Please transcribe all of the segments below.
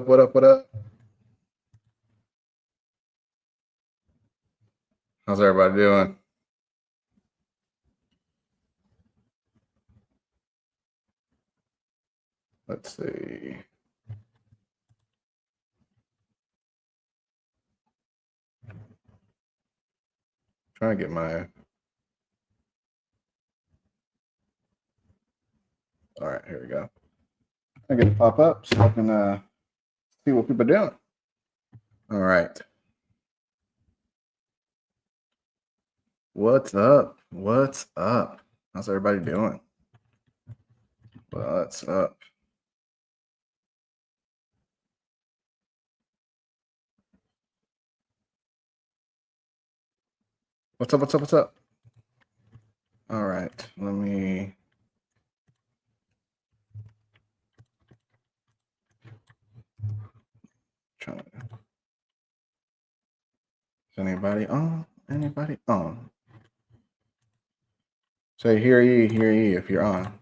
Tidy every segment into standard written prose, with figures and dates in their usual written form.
What up? What up? How's everybody doing? Let's see. Trying to get my. All right, here we go. I get to pop up so I can see what people are doing. All right. What's up? What's up? How's everybody doing? What's up? What's up? What's up? What's up? All right. Let me. Trying to. Is anybody on? Anybody on? Say hear ye if you're on.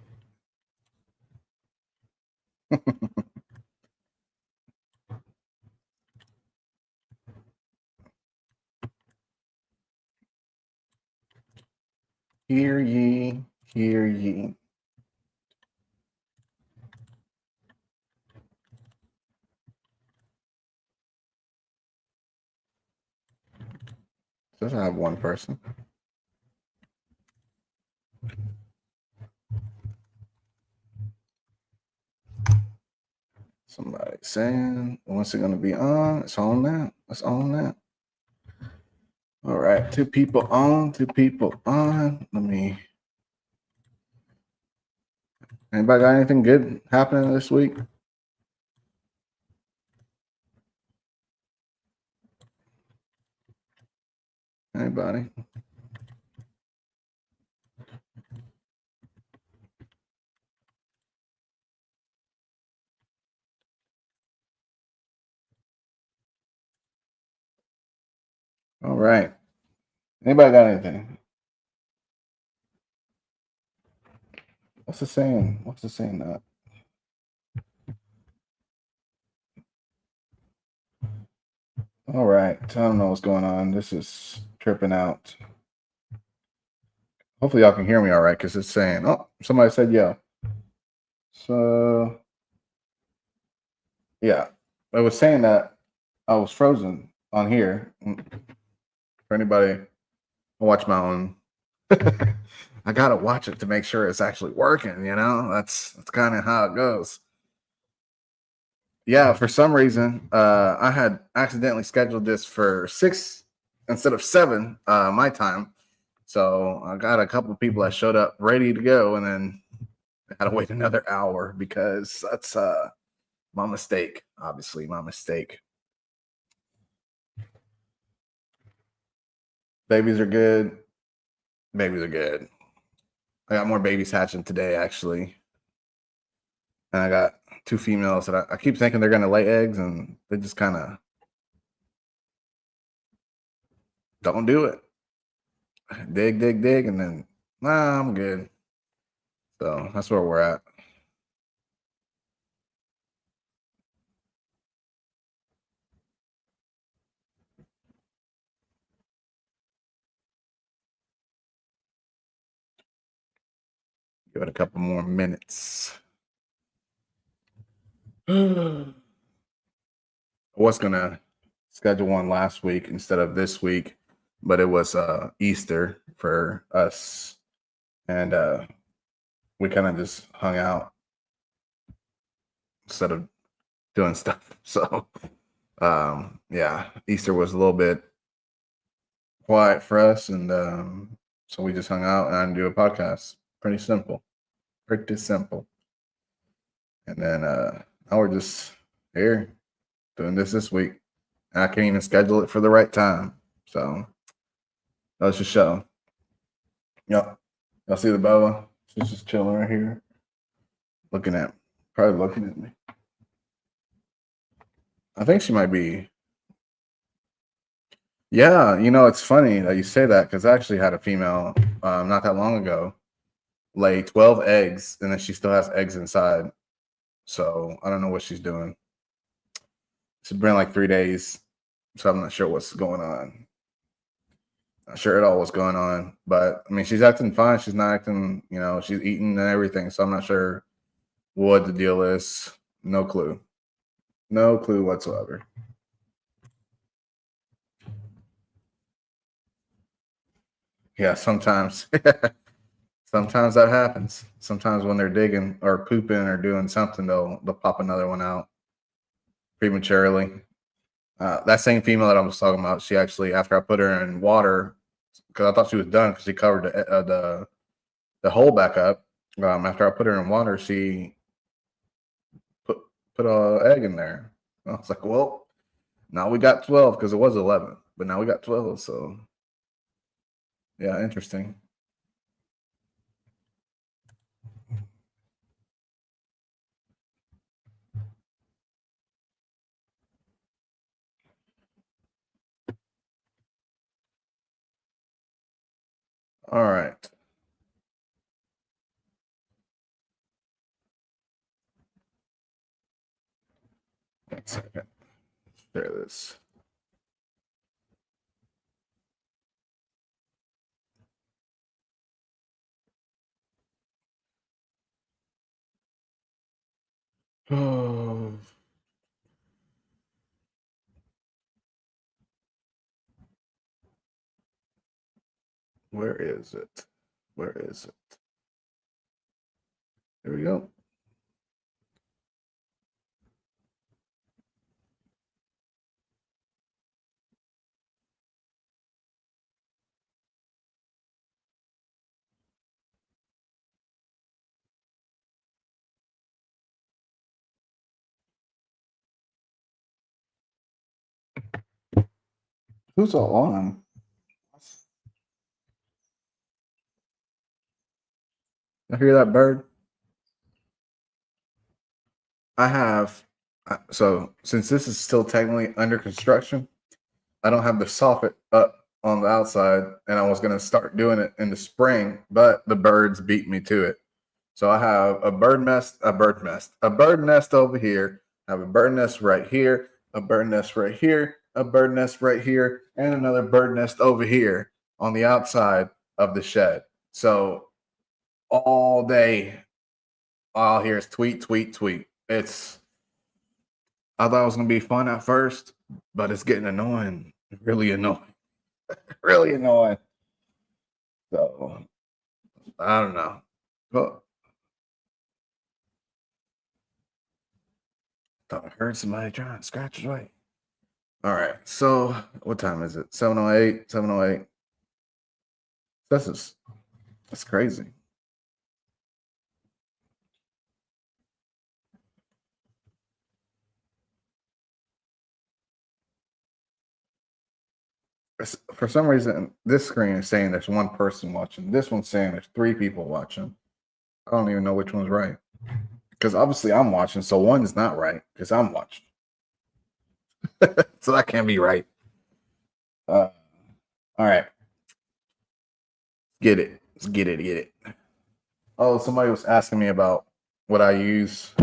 Hear ye, hear ye. Does I have one person? Somebody saying, when's it going to be on? It's on now. It's on now. All right. 2 people on, 2 people on. Let me. Anybody got anything good happening this week? Anybody? All right. Anybody got anything? What's the saying? What's the saying that? All right. I don't know what's going on. This is tripping out. Hopefully y'all can hear me all right because it's saying, oh, somebody said yeah. So, yeah. I was saying that I was frozen on here. For anybody, I watch my own. I gotta watch it to make sure it's actually working. That's kind of how it goes. Yeah, for some reason, I had accidentally scheduled this for 6 instead of 7 my time. So I got a couple of people that showed up ready to go, and then I had to wait another hour because that's my mistake. Obviously, my mistake. Babies are good. Babies are good. I got more babies hatching today, actually. And I got 2 females that I keep thinking they're going to lay eggs, and they just kind of don't do it. Dig, and then, nah, I'm good. So that's where we're at. Give it a couple more minutes. I was going to schedule one last week instead of this week, but it was Easter for us. And we kind of just hung out instead of doing stuff. So, yeah, Easter was a little bit quiet for us. And so we just hung out and do a podcast. Pretty simple. Pretty simple. And then now we're just here doing this week. And I can't even schedule it for the right time. So that was just show. Yep. Y'all see the boa? She's just chilling right here. Probably looking at me. I think she might be. Yeah, it's funny that you say that because I actually had a female not that long ago lay 12 eggs, and then she still has eggs inside. So I don't know what she's doing. It's been like 3 days, so I'm not sure what's going on. Not sure at all what's going on, but I mean, she's acting fine. She's not acting, she's eating and everything. So I'm not sure what the deal is. No clue. No clue whatsoever. Yeah, sometimes. Sometimes that happens. Sometimes when they're digging or pooping or doing something, they'll pop another one out prematurely. That same female that I was talking about, she actually, after I put her in water, because I thought she was done because she covered the hole back up. After I put her in water, she put put a egg in there. I was like, well, now we got 12 because it was 11, but now we got 12. So yeah, interesting. All right. One second. Share this. Oh, where is it? Where is it? Here we go. Who's all on? I hear that bird. I have. So since this is still technically under construction, I don't have the soffit up on the outside, and I was going to start doing it in the spring, but the birds beat me to it. So I have a bird nest over here. I have a bird nest right here, a bird nest right here, a bird nest right here, and another bird nest over here on the outside of the shed. So all day, all I'll hear is tweet, tweet, tweet. I thought it was gonna be fun at first, but it's getting annoying. Really annoying. Really annoying. So I don't know. But thought I heard somebody trying to scratch away. All right. So what time is it? 7:08. 7:08. That's crazy. For some reason, this screen is saying there's one person watching. This one's saying there's three people watching. I don't even know which one's right. Because obviously I'm watching, so one's not right because I'm watching. So that can't be right. All right. Get it. Let's get it. Get it. Oh, somebody was asking me about what I use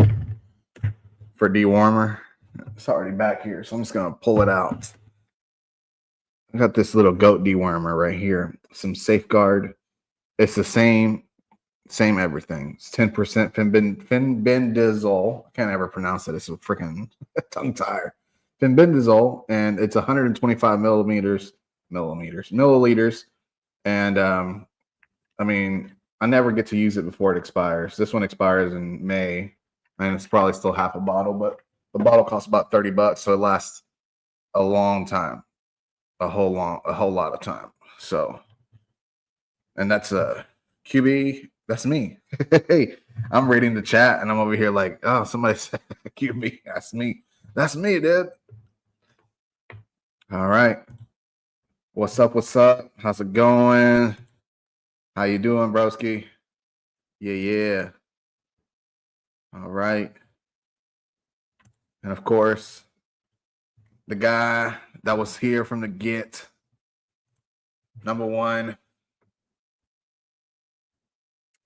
for dewormer. It's already back here, so I'm just gonna pull it out. I got this little goat dewormer right here. Some Safeguard. It's the same everything. It's 10% fenbendazole. I can't ever pronounce it. It's a freaking tongue tire. Fenbendazole, and it's 125 milliliters. And I mean, I never get to use it before it expires. This one expires in May, and it's probably still half a bottle, but the bottle costs about $30, so it lasts a long time, a whole lot of time. So, and that's a QB. That's me. Hey, I'm reading the chat, and I'm over here like, oh, somebody said QB. That's me. That's me, dude. All right. What's up? What's up? How's it going? How you doing, broski? Yeah. All right. And of course, the guy that was here from the get, number one.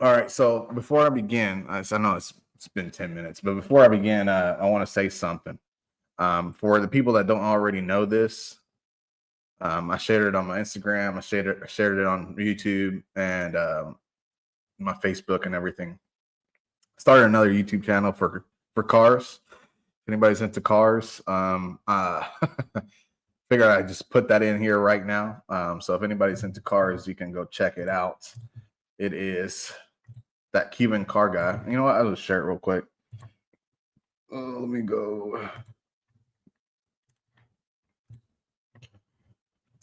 All right. So before I begin, I know it's been 10 minutes, but before I begin, I want to say something. For the people that don't already know this, I shared it on my Instagram. I shared it on YouTube and my Facebook and everything. Started another YouTube channel for cars. If anybody's into cars, figured I'd just put that in here right now. So if anybody's into cars, you can go check it out. It is that Cuban car guy. You know what? I'll just share it real quick. Let me go.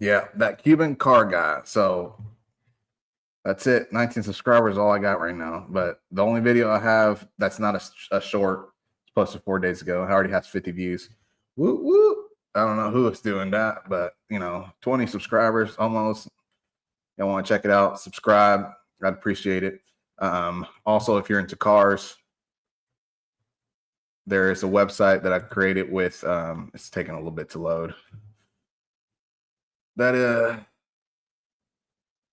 Yeah, that Cuban car guy. So that's it. 19 subscribers, all I got right now. But the only video I have that's not a short, it's posted 4 days ago. It already has 50 views. Woo woo. I don't know who is doing that, but 20 subscribers almost. Y'all want to check it out? Subscribe. I'd appreciate it. Also, if you're into cars, there is a website that I created with. It's taking a little bit to load.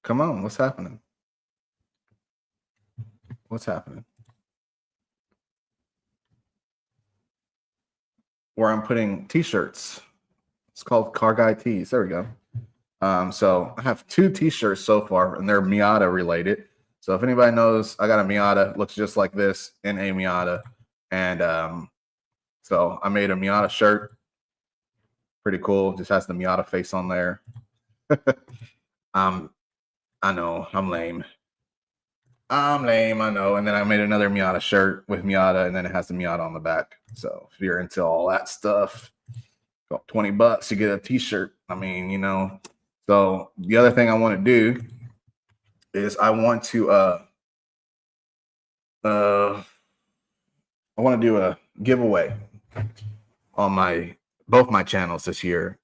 Come on, what's happening? What's happening? Where I'm putting t-shirts. It's called Car Guy Tees. There we go. So I have 2 t-shirts so far, and they're Miata related. So if anybody knows, I got a Miata, looks just like this in a Miata. And so I made a Miata shirt. Pretty cool. Just has the Miata face on there. I know, I'm lame. I know. And then I made another Miata shirt with Miata, and then it has the Miata on the back. So if you're into all that stuff, got $20, you get a t-shirt. I mean, So the other thing I want to do is I want to do a giveaway on both my channels this year.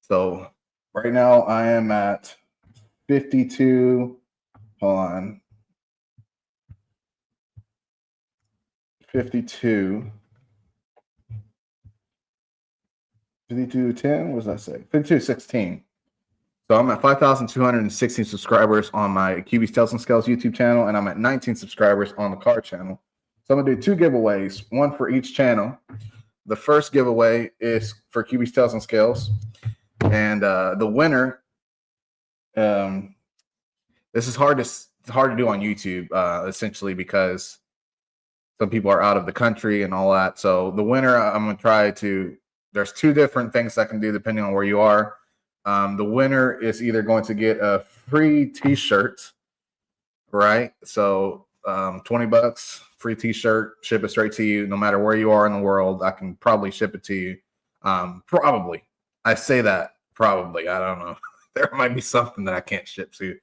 So right now I am at 52. Hold on. 52. 5210. What does that say? 5216. So I'm at 5,216 subscribers on my QB's Tales and Scales YouTube channel, and I'm at 19 subscribers on the car channel. So I'm gonna do 2 giveaways, one for each channel. The first giveaway is for QB's Tales and Scales, and the winner. This is hard to do on YouTube, essentially because some people are out of the country and all that. So the winner, I'm gonna try to. There's 2 different things I can do depending on where you are. The winner is either going to get a free t-shirt, right? So $20, free t-shirt, ship it straight to you. No matter where you are in the world, I can probably ship it to you. Probably. I say that probably. I don't know. There might be something that I can't ship to.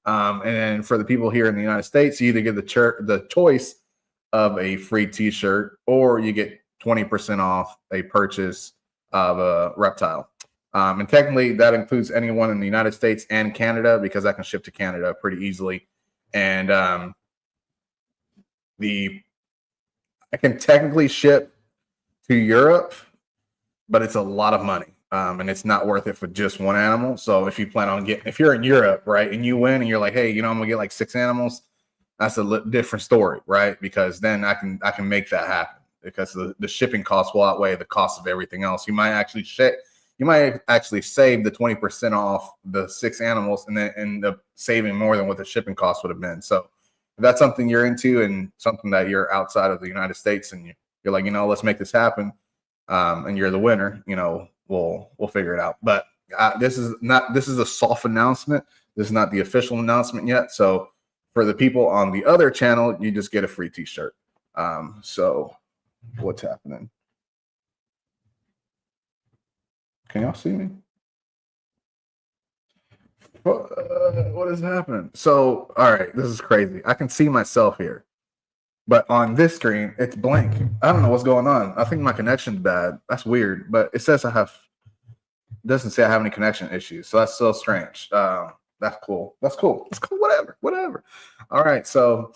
And then for the people here in the United States, you either get the choice of a free t-shirt, or you get 20% off a purchase of a reptile. And technically that includes anyone in the United States and Canada, because I can ship to Canada pretty easily. And I can technically ship to Europe, but it's a lot of money. And it's not worth it for just one animal. So if you plan on if you're in Europe, right, and you win and you're like, hey, I'm gonna get like 6 animals, that's a different story, right? Because then I can make that happen, because the shipping costs will outweigh the cost of everything else. You might actually save the 20% off the 6 animals and then end up saving more than what the shipping cost would have been. So if that's something you're into and something that you're outside of the United States and you're like, let's make this happen, and you're the winner, we'll figure it out. But this is a soft announcement. This is not the official announcement yet. So for the people on the other channel, you just get a free t-shirt. So what's happening? Can y'all see me? What is happening? So, all right, this is crazy. I can see myself here, but on this screen, it's blank. I don't know what's going on. I think my connection's bad. That's weird, but it says it doesn't say I have any connection issues. So that's so strange. That's cool. Whatever. All right, so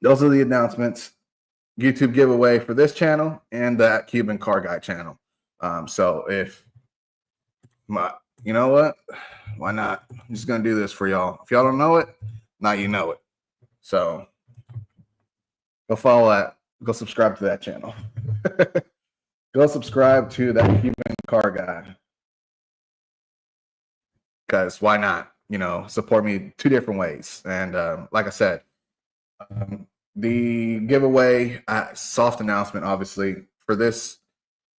those are the announcements. YouTube giveaway for this channel and that Cuban Car Guy channel. So you know what? Why not? I'm just gonna do this for y'all. If y'all don't know it, now you know it. So go follow that. Go subscribe to that channel. go subscribe to that Cuban car guy. Because why not? Support me 2 different ways. And like I said, the giveaway, soft announcement, obviously, for this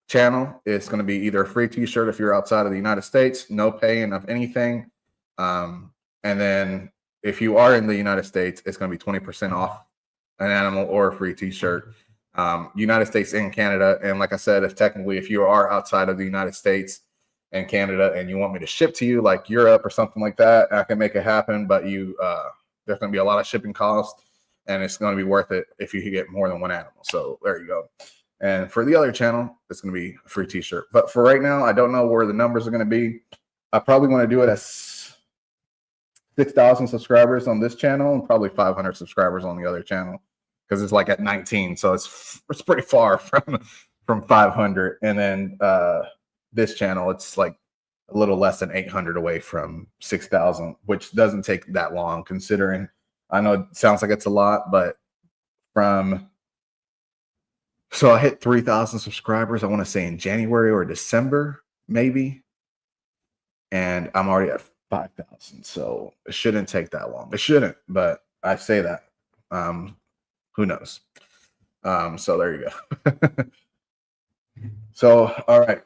channel, it's going to be either a free t-shirt if you're outside of the United States, no paying of anything. And then if you are in the United States, it's going to be 20% off an animal or a free t-shirt. United States and Canada. And like I said, if you are outside of the United States and Canada and you want me to ship to you like Europe or something like that, I can make it happen, but there's going to be a lot of shipping costs, and it's going to be worth it if you get more than one animal. So there you go. And for the other channel, it's going to be a free t-shirt. But for right now, I don't know where the numbers are going to be. I probably want to do it as 6,000 subscribers on this channel and probably 500 subscribers on the other channel, because it's like at 19. So it's pretty far from 500. And then this channel, it's like a little less than 800 away from 6,000, which doesn't take that long, considering I know it sounds like it's a lot, but so I hit 3,000 subscribers, I want to say in January or December, maybe. And I'm already at 5,000. So it shouldn't take that long. It shouldn't, but I say that. Who knows? So there you go. So, all right.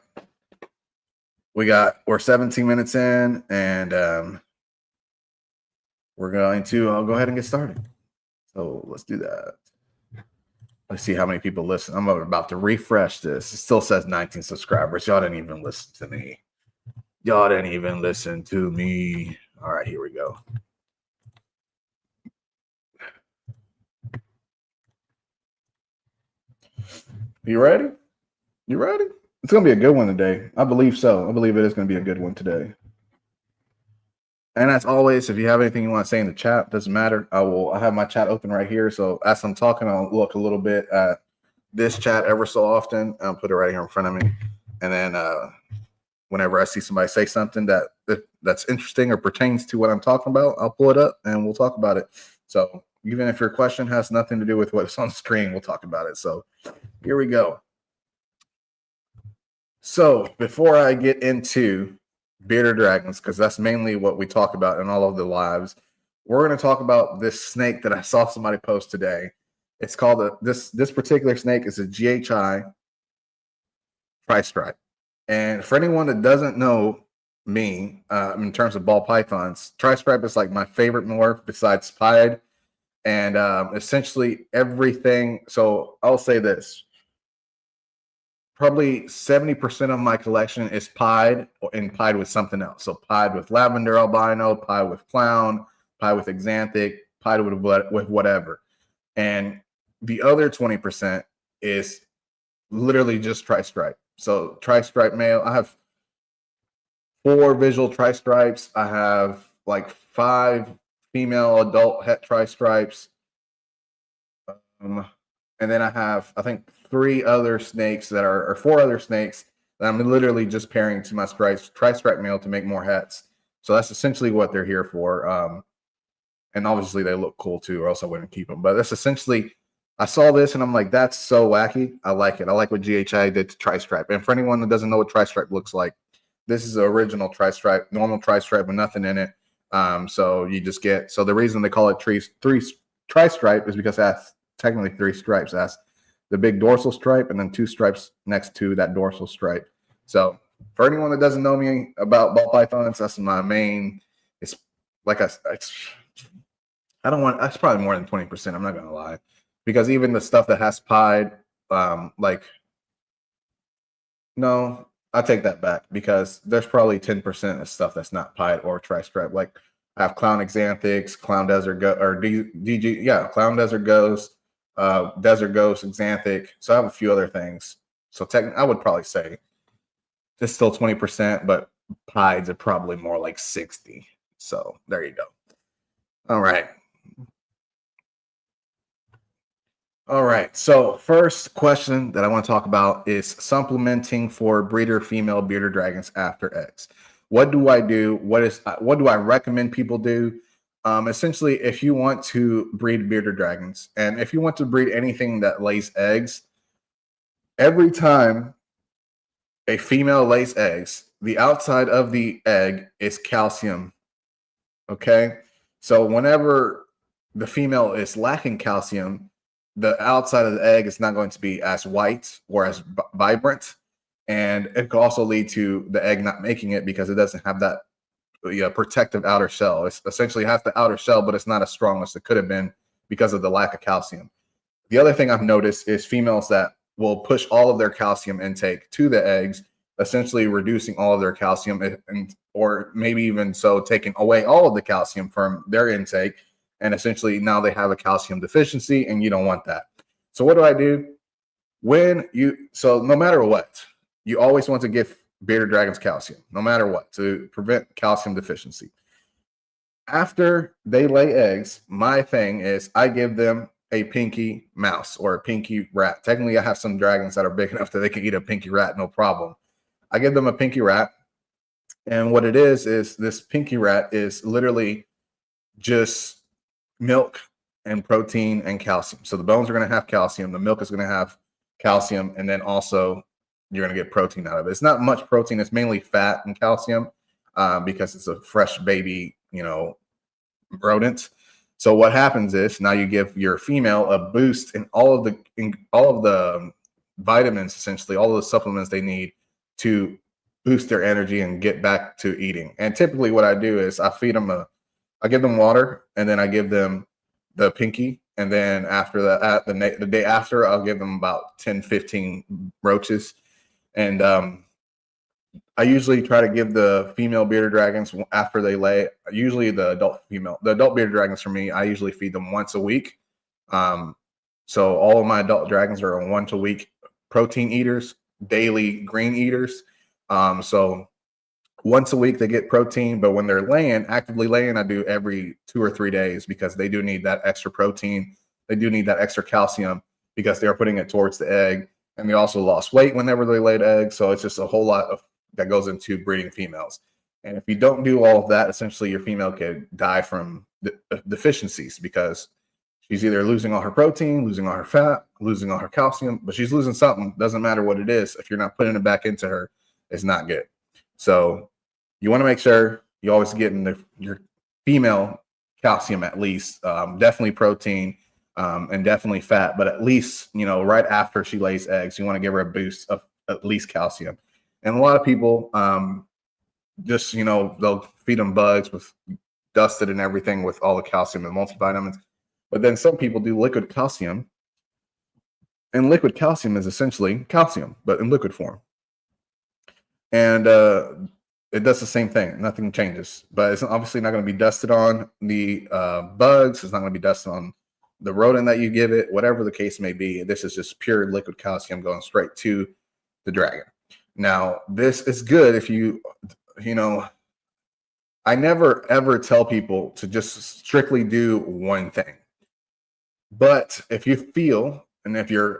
We're 17 minutes in, and I'll go ahead and get started. So let's do that. Let's see how many people listen. I'm about to refresh this. It still says 19 subscribers. Y'all didn't even listen to me. Y'all didn't even listen to me. All right, here we go. You ready? You ready? It's going to be a good one today. I believe so. I believe it is going to be a good one today. And as always, if you have anything you want to say in the chat, doesn't matter. I have my chat open right here. So as I'm talking, I'll look a little bit at this chat ever so often. I'll put it right here in front of me. And then whenever I see somebody say something that's interesting or pertains to what I'm talking about, I'll pull it up and we'll talk about it. So even if your question has nothing to do with what's on the screen, we'll talk about it. So here we go. So before I get into bearded dragons, because that's mainly what we talk about in all of the lives, we're going to talk about this snake that I saw somebody post today. It's called this particular snake is a GHI tri-stripe. And for anyone that doesn't know me, in terms of ball pythons, tri-stripe is like my favorite morph besides pied, and essentially everything. So I'll say this. Probably 70% of my collection is pied and pied with something else. So pied with lavender albino, pied with clown, pied with xanthic, pied with whatever. And the other 20% is literally just tri-stripe. So tri-stripe male. I have 4 visual tri-stripes. I have like 5 female adult het tri-stripes. And then I have, I think, 3 other snakes or 4 other snakes that I'm literally just pairing to my tri-stripe male to make more hats. So that's essentially what they're here for. And obviously they look cool too, or else I wouldn't keep them. But that's essentially, I saw this and I'm like, that's so wacky. I like it. I like what GHI did to tri-stripe. And for anyone that doesn't know what tri-stripe looks like, this is the original tri-stripe, normal tri-stripe with nothing in it. So you just so the reason they call it three tri-stripe is because that's technically 3 stripes. That's the big dorsal stripe and then 2 stripes next to that dorsal stripe. So for anyone that doesn't know me about ball pythons, that's my main. It's like I don't want. That's probably more than 20%. I'm not gonna lie, because even the stuff that has pied, no, I take that back, because there's probably 10% of stuff that's not pied or tri-stripe. Like I have clown xanthics, clown desert clown desert ghost. Desert ghost, xanthic. So I have a few other things. So I would probably say it's still 20%, but pieds are probably more like 60. So there you go. All right. All right. So first question that I want to talk about is supplementing for breeder female bearded dragons after eggs. What do I do? What do I recommend people do? Essentially, if you want to breed bearded dragons, and if you want to breed anything that lays eggs, every time a female lays eggs. The outside of the egg is calcium. Okay. So whenever the female is lacking calcium, the outside of the egg is not going to be as white or as vibrant. And it could also lead to the egg not making it because it doesn't have that protective outer shell. It's essentially has the outer shell, but it's not as strong as it could have been because of the lack of calcium. The other thing I've noticed is females that will push all of their calcium intake to the eggs, essentially reducing all of their calcium, or maybe even so taking away all of the calcium from their intake. And essentially now they have a calcium deficiency, and you don't want that. So what do I do? So no matter what, you always want to give bearded dragons calcium, no matter what, to prevent calcium deficiency. After they lay eggs, my thing is I give them a pinky mouse or a pinky rat. Technically, I have some dragons that are big enough that they can eat a pinky rat, no problem. I give them a pinky rat. And what it is this pinky rat is literally just milk and protein and calcium. So the bones are going to have calcium. The milk is going to have calcium. And then also you're going to get protein out of it. It's not much protein. It's mainly fat and calcium because it's a fresh baby, rodent. So what happens is now you give your female a boost in all of the vitamins, essentially all of the supplements they need to boost their energy and get back to eating. And typically what I do is I give them water, and then I give them the pinky. And then after that, the day after, I'll give them about 10, 15 roaches. And I usually try to give the female bearded dragons after they lay, usually the adult bearded dragons for me, I usually feed them once a week. So all of my adult dragons are once a week protein eaters, daily green eaters. So once a week they get protein, but when they're actively laying, I do every 2 or 3 days because they do need that extra protein. They do need that extra calcium because they're putting it towards the egg. And they also lost weight whenever they laid eggs. So it's just a whole lot that goes into breeding females. And if you don't do all of that, essentially your female could die from deficiencies because she's either losing all her protein, losing all her fat, losing all her calcium, but she's losing something. Doesn't matter what it is. If you're not putting it back into her, it's not good. So you want to make sure you always get in your female calcium at least, definitely protein and definitely fat, but at least, right after she lays eggs, you want to give her a boost of at least calcium. And a lot of people just, they'll feed them bugs with dusted and everything with all the calcium and multivitamins. But then some people do liquid calcium. And liquid calcium is essentially calcium, but in liquid form. And it does the same thing. Nothing changes. But it's obviously not going to be dusted on the bugs. It's not going to be dusted on the rodent that you give it, whatever the case may be. This is just pure liquid calcium going straight to the dragon. Now, this is good if I never ever tell people to just strictly do one thing. But if you feel, and if you've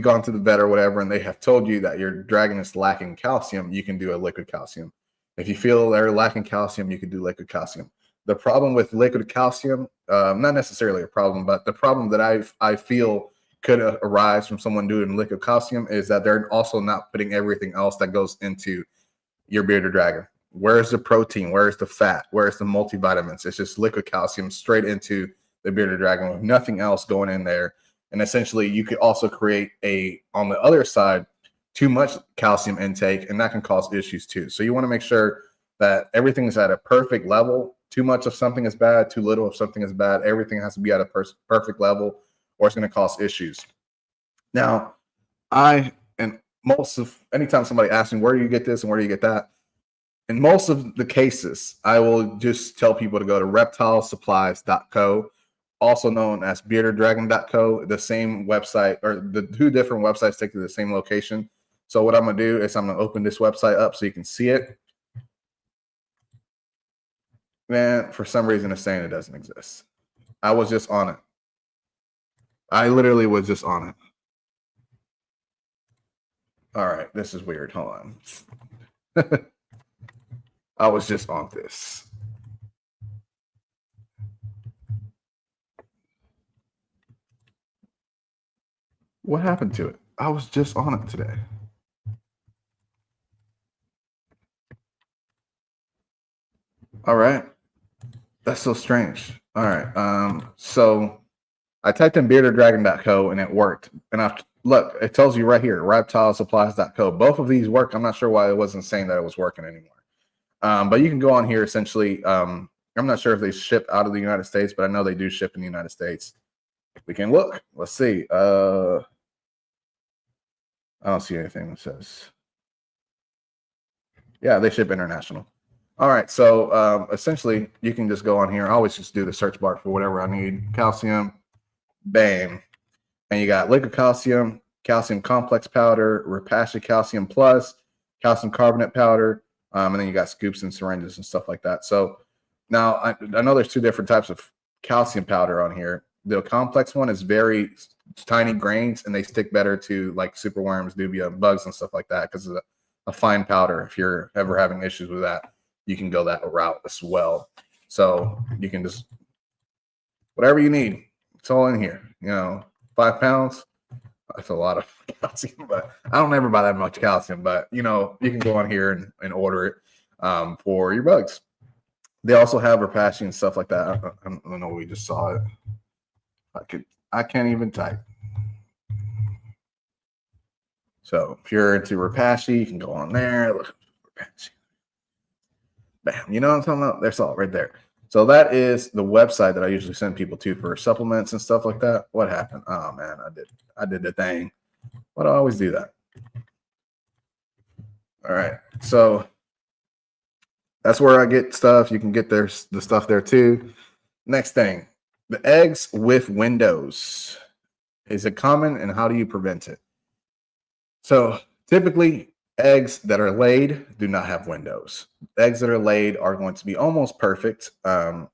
gone to the vet or whatever, and they have told you that your dragon is lacking calcium, you can do a liquid calcium. If you feel they're lacking calcium, you can do liquid calcium. The problem with liquid calcium, not necessarily a problem, but the problem that I feel could arise from someone doing liquid calcium is that they're also not putting everything else that goes into your bearded dragon. Where's the protein? Where's the fat? Where's the multivitamins? It's just liquid calcium straight into the bearded dragon with nothing else going in there. And essentially you could also create on the other side, too much calcium intake, and that can cause issues too. So you want to make sure that everything is at a perfect level. Too much of something is bad, too little of something is bad. Everything has to be at a perfect level, or it's going to cause issues. Now, anytime somebody asks me, where do you get this and where do you get that? In most of the cases, I will just tell people to go to reptilesupplies.co, also known as beardeddragon.co, the same website, or the two different websites take to the same location. So what I'm going to do is I'm going to open this website up so you can see it. Man, for some reason it's saying it doesn't exist. I was just on it. I literally was just on it. All right, this is weird. Hold on. I was just on this. What happened to it? I was just on it today. All right. That's so strange. All right. So I typed in beardeddragon.co and it worked. And look, it tells you right here, reptilesupplies.co. Both of these work. I'm not sure why it wasn't saying that it was working anymore. But you can go on here essentially. I'm not sure if they ship out of the United States, but I know they do ship in the United States. We can look. Let's see. I don't see anything that says. Yeah, they ship international. All right. So essentially, you can just go on here. I always just do the search bar for whatever I need. Calcium, bam. And you got liquid calcium, calcium complex powder, Repashy calcium plus, calcium carbonate powder, and then you got scoops and syringes and stuff like that. So now I know there's two different types of calcium powder on here. The complex one is very tiny grains, and they stick better to like superworms, dubia, bugs, and stuff like that because it's a fine powder. If you're ever having issues with that, you can go that route as well. So you can just whatever you need, it's all in here. 5 pounds. That's a lot of calcium, but I don't ever buy that much calcium. But you can go on here and order it for your bugs. They also have Repashy and stuff like that. I don't know. We just saw it. I can't even type. So if you're into Repashy, you can go on there. Look, Repashy. Bam. You know what I'm talking about? That's all right there. So that is the website that I usually send people to for supplements and stuff like that. What happened? Oh man, I did the thing. Why do I always do that? All right. So that's where I get stuff. You can get the stuff there too. Next thing, the eggs with windows. Is it common and how do you prevent it? So typically, eggs that are laid do not have windows. Eggs that are laid are going to be almost perfect. Let's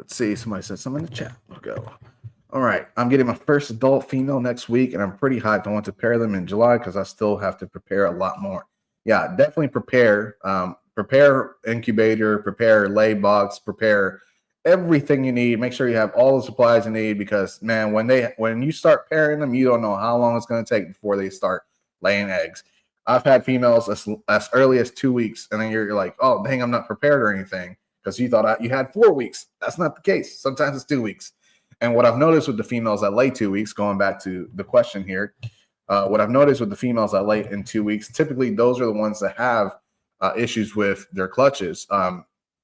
see. Somebody said something in the chat. We'll go. All right. I'm getting my first adult female next week, and I'm pretty hyped. I want to pair them in July because I still have to prepare a lot more. Yeah, definitely prepare. Prepare incubator, prepare lay box, prepare everything you need. Make sure you have all the supplies you need because man, when you start pairing them, you don't know how long it's going to take before they start laying eggs. I've had females as early as 2 weeks, and then you're like, oh dang, I'm not prepared or anything because you thought you had 4 weeks. That's not the case. Sometimes it's 2 weeks. And what I've noticed with the females that lay 2 weeks, going back to the question here, what I've noticed with the females that lay in 2 weeks, typically those are the ones that have issues with their clutches.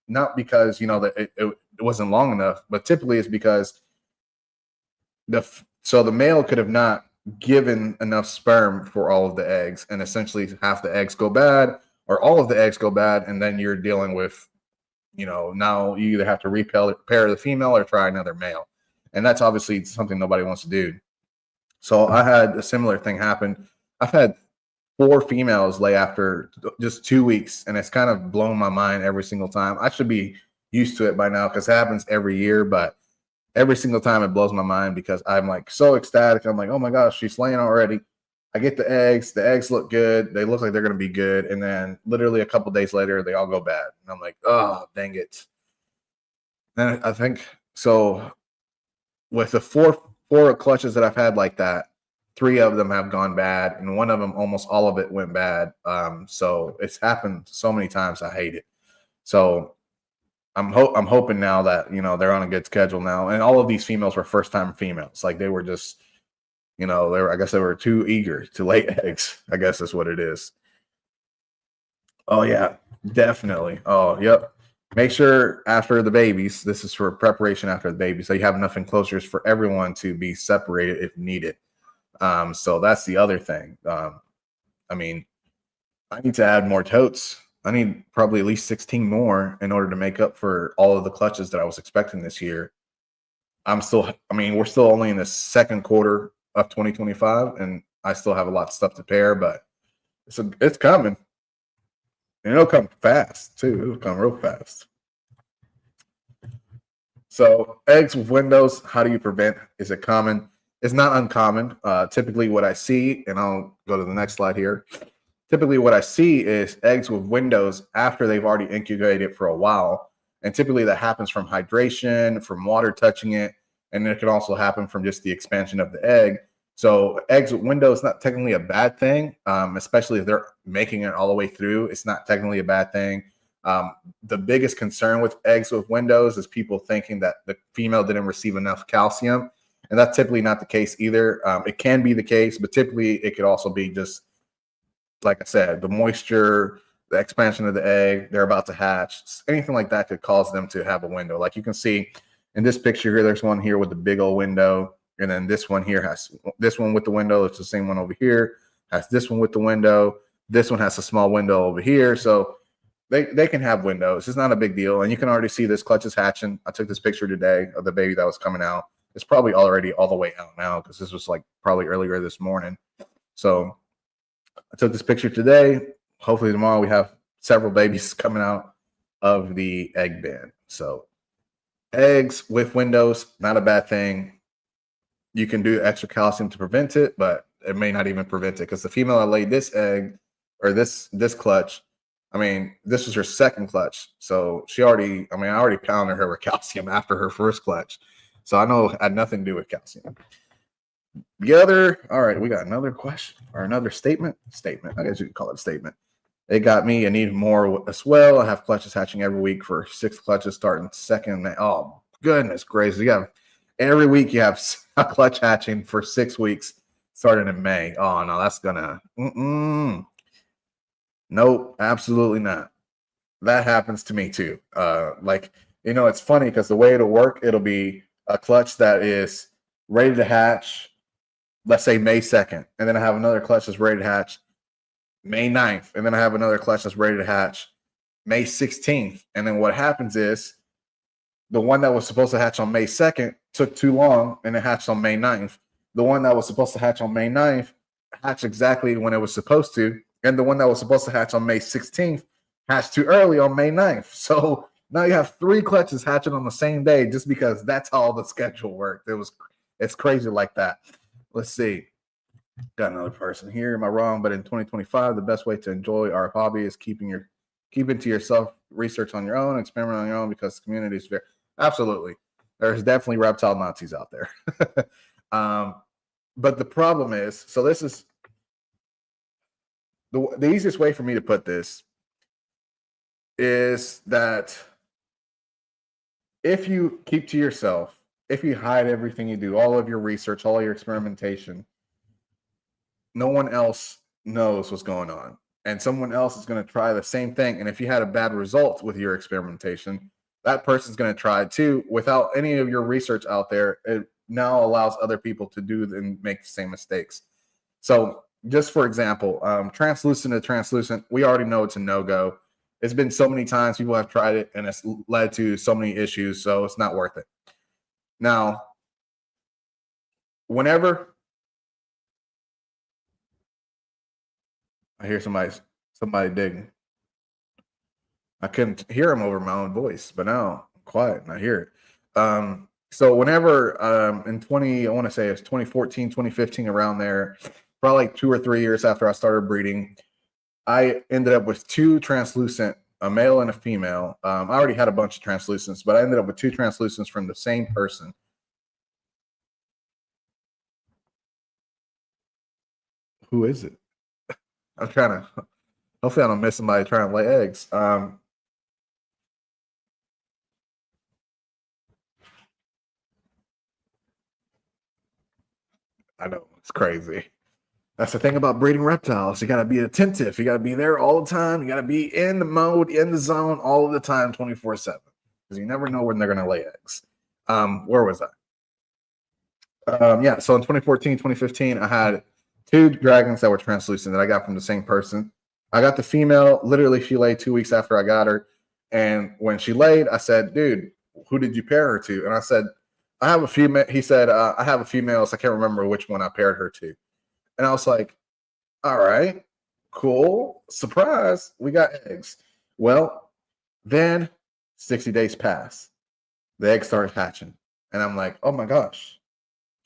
Not because that it wasn't long enough, but typically it's because the male could have not given enough sperm for all of the eggs, and essentially half the eggs go bad or all of the eggs go bad, and then you're dealing with now you either have to repair the female or try another male, and that's obviously something nobody wants to do. So I had a similar thing happen. I've had 4 females lay after just 2 weeks, and it's kind of blown my mind every single time. I should be used to it by now because it happens every year, but every single time it blows my mind because I'm like so ecstatic. I'm like, oh my gosh, she's laying already. I get the eggs. The eggs look good. They look like they're going to be good. And then literally a couple days later, they all go bad. And I'm like, oh, dang it. And I think so with the four clutches that I've had like that, 3 of them have gone bad, and one of them, almost all of it went bad. So it's happened so many times. I hate it. So I'm hoping now that they're on a good schedule now, and all of these females were first time females. Like they were just, I guess they were too eager to lay eggs. I guess that's what it is. Oh yeah, definitely. Oh yep. Make sure after the babies, this is for preparation after the baby, so you have enough enclosures for everyone to be separated if needed. So that's the other thing. I mean, I need to add more totes. I need probably at least 16 more in order to make up for all of the clutches that I was expecting this year. We're still only in the second quarter of 2025, and I still have a lot of stuff to pair, but it's coming. And it'll come fast, too. It'll come real fast. So eggs with windows, how do you prevent? Is it common? It's not uncommon. Typically what I see, and I'll go to the next slide here. Typically what I see is eggs with windows after they've already incubated for a while. And typically that happens from hydration, from water touching it. And it can also happen from just the expansion of the egg. So eggs with windows is not technically a bad thing, especially if they're making it all the way through. It's not technically a bad thing. The biggest concern with eggs with windows is people thinking that the female didn't receive enough calcium. And that's typically not the case either. It can be the case, but typically it could also be just, like I said, the moisture, the expansion of the egg, they're about to hatch, anything like that could cause them to have a window. Like you can see in this picture here, there's one here with the big old window. And then this one here has this one with the window. It's the same one over here, has this one with the window. This one has a small window over here. So they can have windows. It's not a big deal. And you can already see this clutch is hatching. I took this picture today of the baby that was coming out. It's probably already all the way out now because this was like probably earlier this morning. So I took this picture today. Hopefully tomorrow we have several babies coming out of the egg bin. So eggs with windows, not a bad thing. You can do extra calcium to prevent it, but it may not even prevent it because the female that laid this egg or this clutch, I mean, this was her second clutch. So I already pounded her with calcium after her first clutch. So I know it had nothing to do with calcium. All right, we got another question or another statement. I guess you could call it a statement. It got me. I need more as well. I have clutches hatching every week for 6 clutches starting second. Oh, goodness gracious. Every week you have a clutch hatching for 6 weeks starting in May. Oh, no, that's gonna. Nope, absolutely not. That happens to me too. It's funny because the way it'll work, it'll be a clutch that is ready to hatch, let's say May 2nd. And then I have another clutch that's ready to hatch May 9th. And then I have another clutch that's ready to hatch May 16th. And then what happens is the one that was supposed to hatch on May 2nd took too long and it hatched on May 9th. The one that was supposed to hatch on May 9th hatched exactly when it was supposed to. And the one that was supposed to hatch on May 16th hatched too early on May 9th. So now you have 3 clutches hatching on the same day just because that's how the schedule worked. It's crazy like that. Let's see. Got another person here. Am I wrong? But in 2025, the best way to enjoy our hobby is keeping to yourself, research on your own, experiment on your own, because the community is very absolutely. There's definitely reptile Nazis out there. But the problem is, so this is the easiest way for me to put this is that if you keep to yourself, if you hide everything you do, all of your research, all your experimentation, no one else knows what's going on. And someone else is going to try the same thing. And if you had a bad result with your experimentation, that person's going to try it too. Without any of your research out there, it now allows other people to do and make the same mistakes. So just for example, translucent to translucent, we already know it's a no-go. It's been so many times people have tried it and it's led to so many issues, so it's not worth it. Now, whenever I hear somebody digging, I couldn't hear him over my own voice, but now I'm quiet and I hear it. So whenever in I want to say it's 2014, 2015, around there, probably like 2 or 3 years after I started breeding, I ended up with 2 translucent, a male and a female. I already had a bunch of translucents, but I ended up with 2 translucents from the same person. Who is it? I'm trying to, hopefully I don't miss somebody trying to lay eggs. I know, it's crazy. That's the thing about breeding reptiles. You got to be attentive. You got to be there all the time. You got to be in the mode, in the zone all of the time, 24/7. Because you never know when they're going to lay eggs. Where was I? So in 2014, 2015, I had 2 dragons that were translucent that I got from the same person. I got the female. Literally, she laid 2 weeks after I got her. And when she laid, I said, dude, who did you pair her to? And I said, I have a female. He said, I have a female. So I can't remember which one I paired her to. And I was like, all right, cool. Surprise. We got eggs. Well, then 60 days pass. The eggs started hatching. And I'm like, oh my gosh,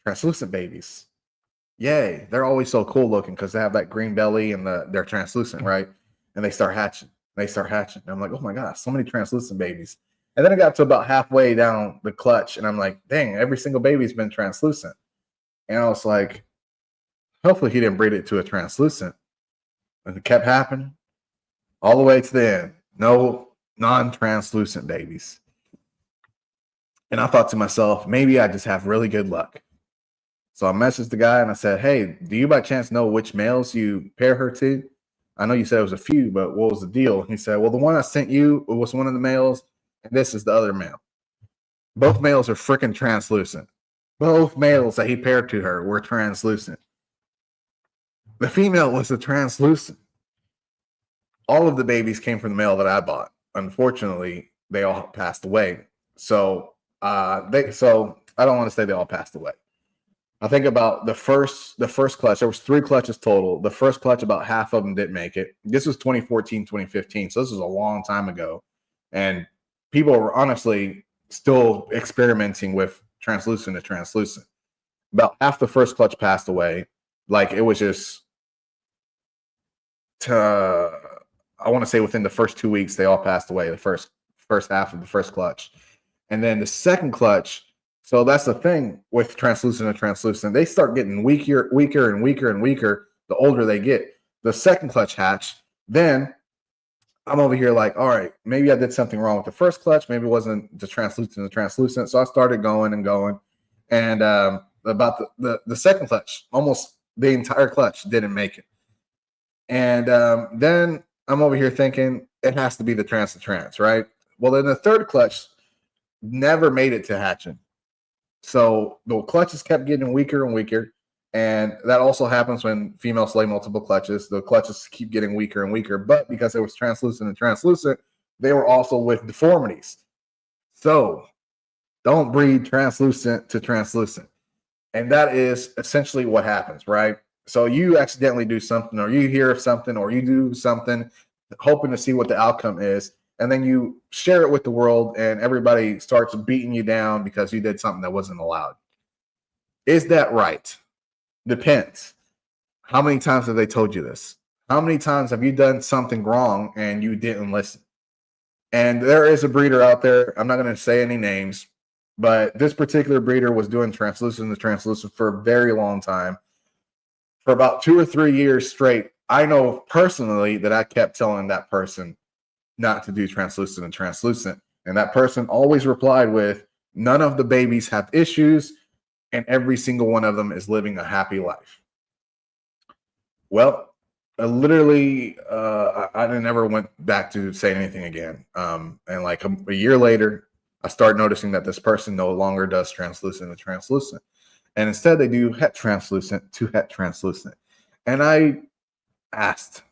translucent babies. Yay. They're always so cool looking because they have that green belly and they're translucent, right? And they start hatching. And I'm like, oh my gosh, so many translucent babies. And then I got to about halfway down the clutch and I'm like, dang, every single baby's been translucent. And I was like, hopefully he didn't breed it to a translucent. And it kept happening all the way to the end. No non-translucent babies. And I thought to myself, maybe I just have really good luck. So I messaged the guy and I said, hey, do you by chance know which males you pair her to? I know you said it was a few, but what was the deal? And he said, well, the one I sent you was one of the males, and this is the other male. Both males are freaking translucent. Both males that he paired to her were translucent. The female was a translucent. All of the babies came from the male that I bought. Unfortunately, they all passed away. So I don't want to say they all passed away. I think about the first clutch, there was 3 clutches total. The first clutch, about half of them didn't make it. This was 2014, 2015. So this was a long time ago. And people were honestly still experimenting with translucent to translucent. About half the first clutch passed away. Like it was just, I want to say within the first 2 weeks, they all passed away. The first half of the first clutch. And then the second clutch, so that's the thing with translucent and translucent. They start getting weaker the older they get. The second clutch hatch, then I'm over here like, all right, maybe I did something wrong with the first clutch. Maybe it wasn't the translucent. So I started going. And about the second clutch, almost the entire clutch didn't make it. And then I'm over here thinking it has to be the trans, right? Well, then the third clutch never made it to hatching. So the clutches kept getting weaker and weaker. And that also happens when females lay multiple clutches. The clutches keep getting weaker and weaker. But because it was translucent, they were also with deformities. So don't breed translucent to translucent. And that is essentially what happens, right? So you accidentally do something, or you hear of something, or you do something, hoping to see what the outcome is. And then you share it with the world, and everybody starts beating you down because you did something that wasn't allowed. Is that right? Depends. How many times have they told you this? How many times have you done something wrong and you didn't listen? And there is a breeder out there. I'm not going to say any names, but this particular breeder was doing translucent to translucent for a very long time. For about 2 or 3 years straight, I know personally that I kept telling that person not to do translucent and translucent. And that person always replied with, none of the babies have issues, and every single one of them is living a happy life. Well, I never went back to say anything again. And like a year later, I started noticing that this person no longer does translucent and translucent. And instead they do het translucent to het translucent. And I asked,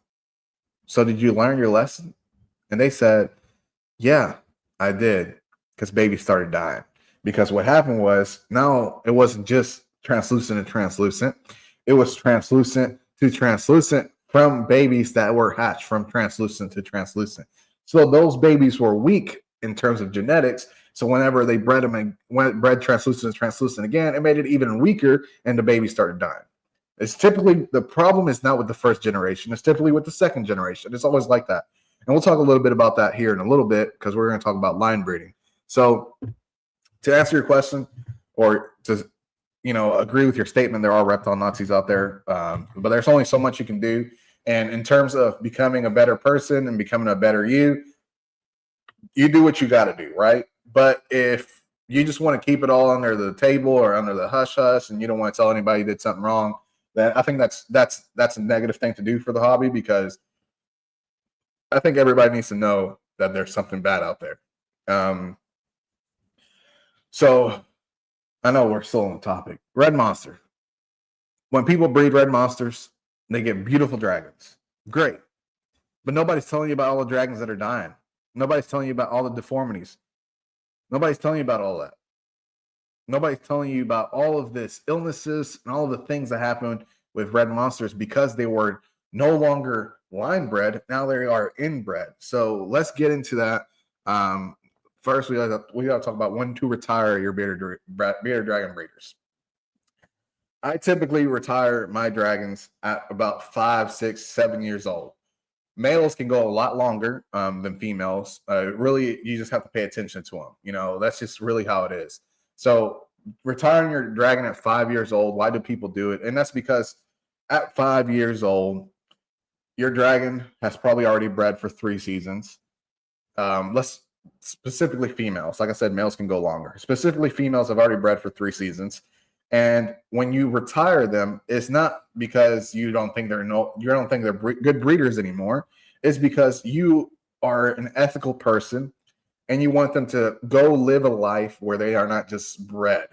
so did you learn your lesson? And they said, yeah, I did, because babies started dying. Because what happened was, now it wasn't just translucent and translucent. It was translucent to translucent from babies that were hatched from translucent to translucent. So those babies were weak in terms of genetics. So whenever they bred them and bred translucent to translucent again, it made it even weaker, and the baby started dying. It's typically, the problem is not with the first generation. It's typically with the second generation. It's always like that. And we'll talk a little bit about that here in a little bit, because we're going to talk about line breeding. So to answer your question, or to agree with your statement, there are reptile Nazis out there, but there's only so much you can do. And in terms of becoming a better person and becoming a better you do what you got to do, right? But if you just want to keep it all under the table or under the hush hush, and you don't want to tell anybody you did something wrong, then I think that's a negative thing to do for the hobby, because I think everybody needs to know that there's something bad out there. So I know we're still on the topic. Red monster. When people breed red monsters, they get beautiful dragons. Great. But nobody's telling you about all the dragons that are dying. Nobody's telling you about all the deformities. Nobody's telling you about all that. Nobody's telling you about all of this illnesses and all of the things that happened with red monsters, because they were no longer line bred. Now they are inbred. So let's get into that. First, we got to talk about when to retire your bearded dragon breeders. I typically retire my dragons at about 5, 6, 7 years old. Males can go a lot longer than females. Really, you just have to pay attention to them. That's just really how it is. So retiring your dragon at 5 years old, why do people do it? And that's because at 5 years old, your dragon has probably already bred for 3 seasons. let's specifically females. Like I said, males can go longer. Specifically, females have already bred for 3 seasons. And when you retire them, it's not because you don't think they're good breeders anymore. It's because you are an ethical person and you want them to go live a life where they are not just bred.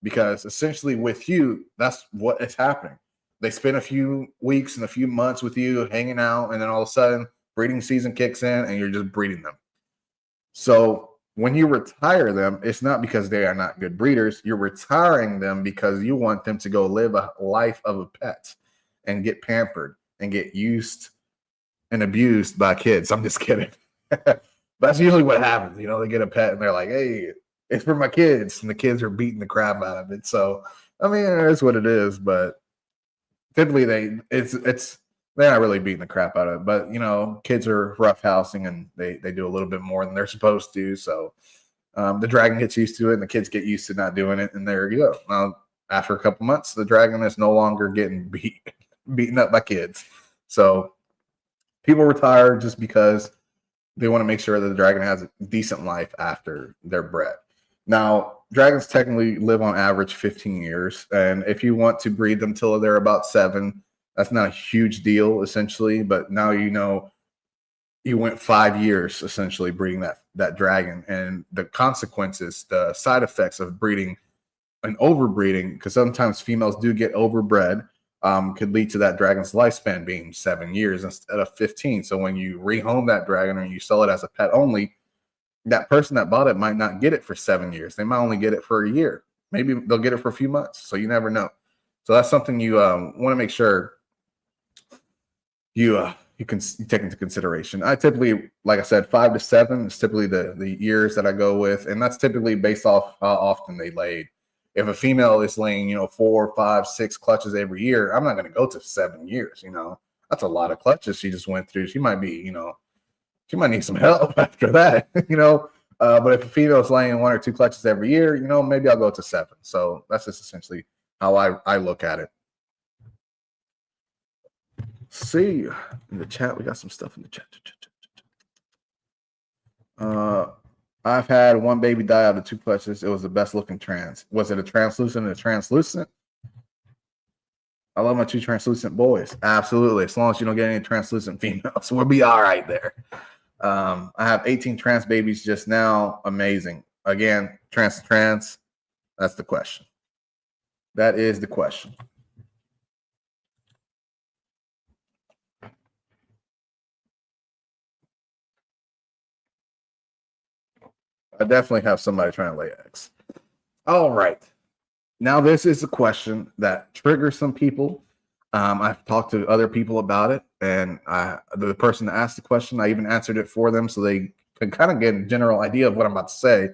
Because essentially, with you, that's what is happening. They spend a few weeks and a few months with you hanging out, and then all of a sudden, breeding season kicks in, and you're just breeding them. So when you retire them, it's not because they are not good breeders. You're retiring them because you want them to go live a life of a pet and get pampered and get used and abused by kids. I'm just kidding. That's usually what happens. They get a pet and they're like, hey, it's for my kids. And the kids are beating the crap out of it. So, I mean, it's what it is. But typically they're not really beating the crap out of it. But, kids are roughhousing and they do a little bit more than they're supposed to. So the dragon gets used to it and the kids get used to not doing it. And there you go. Now, after a couple months, the dragon is no longer getting beaten up by kids. So people retire just because they want to make sure that the dragon has a decent life after they're bred. Now, dragons technically live on average 15 years. And if you want to breed them till they're about 7, that's not a huge deal, essentially. But now you went 5 years, essentially, breeding that dragon. And the consequences, the side effects of breeding and overbreeding, because sometimes females do get overbred, could lead to that dragon's lifespan being 7 years instead of 15. So when you rehome that dragon or you sell it as a pet only, that person that bought it might not get it for 7 years. They might only get it for a year. Maybe they'll get it for a few months. So you never know. So that's something you want to make sure you can take into consideration. I typically, like I said, 5 to 7 is typically the years that I go with, and that's typically based off how often they laid. If a female is laying, 4, 5, 6 clutches every year, I'm not going to go to 7 years. That's a lot of clutches she just went through. She might be, she might need some help after that. But if a female is laying 1 or 2 clutches every year, maybe I'll go to 7. So that's just essentially how I look at it. See in the chat, we got some stuff in the chat. I've had 1 baby die out of 2 clutches. It was the best looking trans. Was it a translucent and a translucent? I love my 2 translucent boys. Absolutely. As long as you don't get any translucent females, we'll be all right there. I have 18 trans babies just now. Amazing. Again, trans. That's the question. That is the question. I definitely have somebody trying to lay eggs. All right. Now, this is a question that triggers some people. I've talked to other people about it, and the person that asked the question, I even answered it for them so they can kind of get a general idea of what I'm about to say.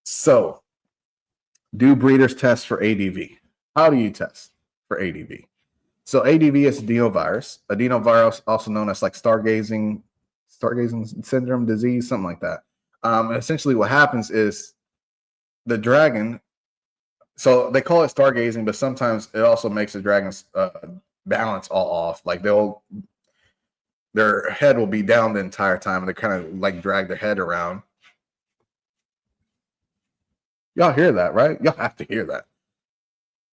So, do breeders test for ADV? How do you test for ADV? So, ADV is adenovirus. Adenovirus, also known as like stargazing syndrome disease, something like that. Essentially, what happens is the dragon. So they call it stargazing, but sometimes it also makes the dragon's balance all off. Like their head will be down the entire time, and they kind of like drag their head around. Y'all hear that, right? Y'all have to hear that.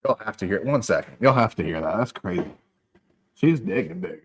Y'all have to hear it. 1 second. Y'all have to hear that. That's crazy. She's digging big.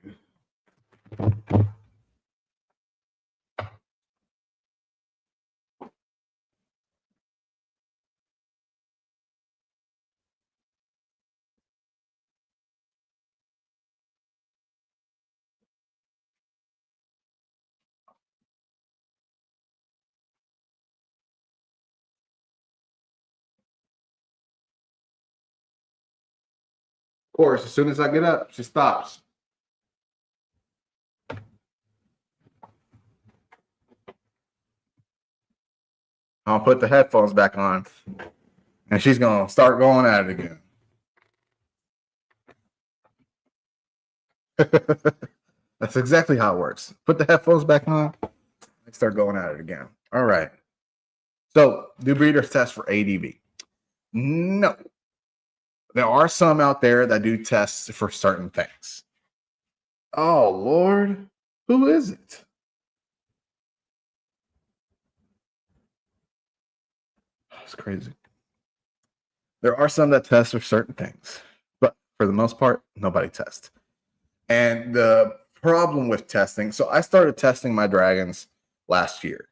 Of course, as soon as I get up, she stops. I'll put the headphones back on, and she's going to start going at it again. That's exactly how it works. Put the headphones back on, and start going at it again. All right. So, do breeders test for ADV? No. There are some out there that do tests for certain things. Oh, Lord. Who is it? It's crazy. There are some that test for certain things, but for the most part, nobody tests. And the problem with testing, so I started testing my dragons last year.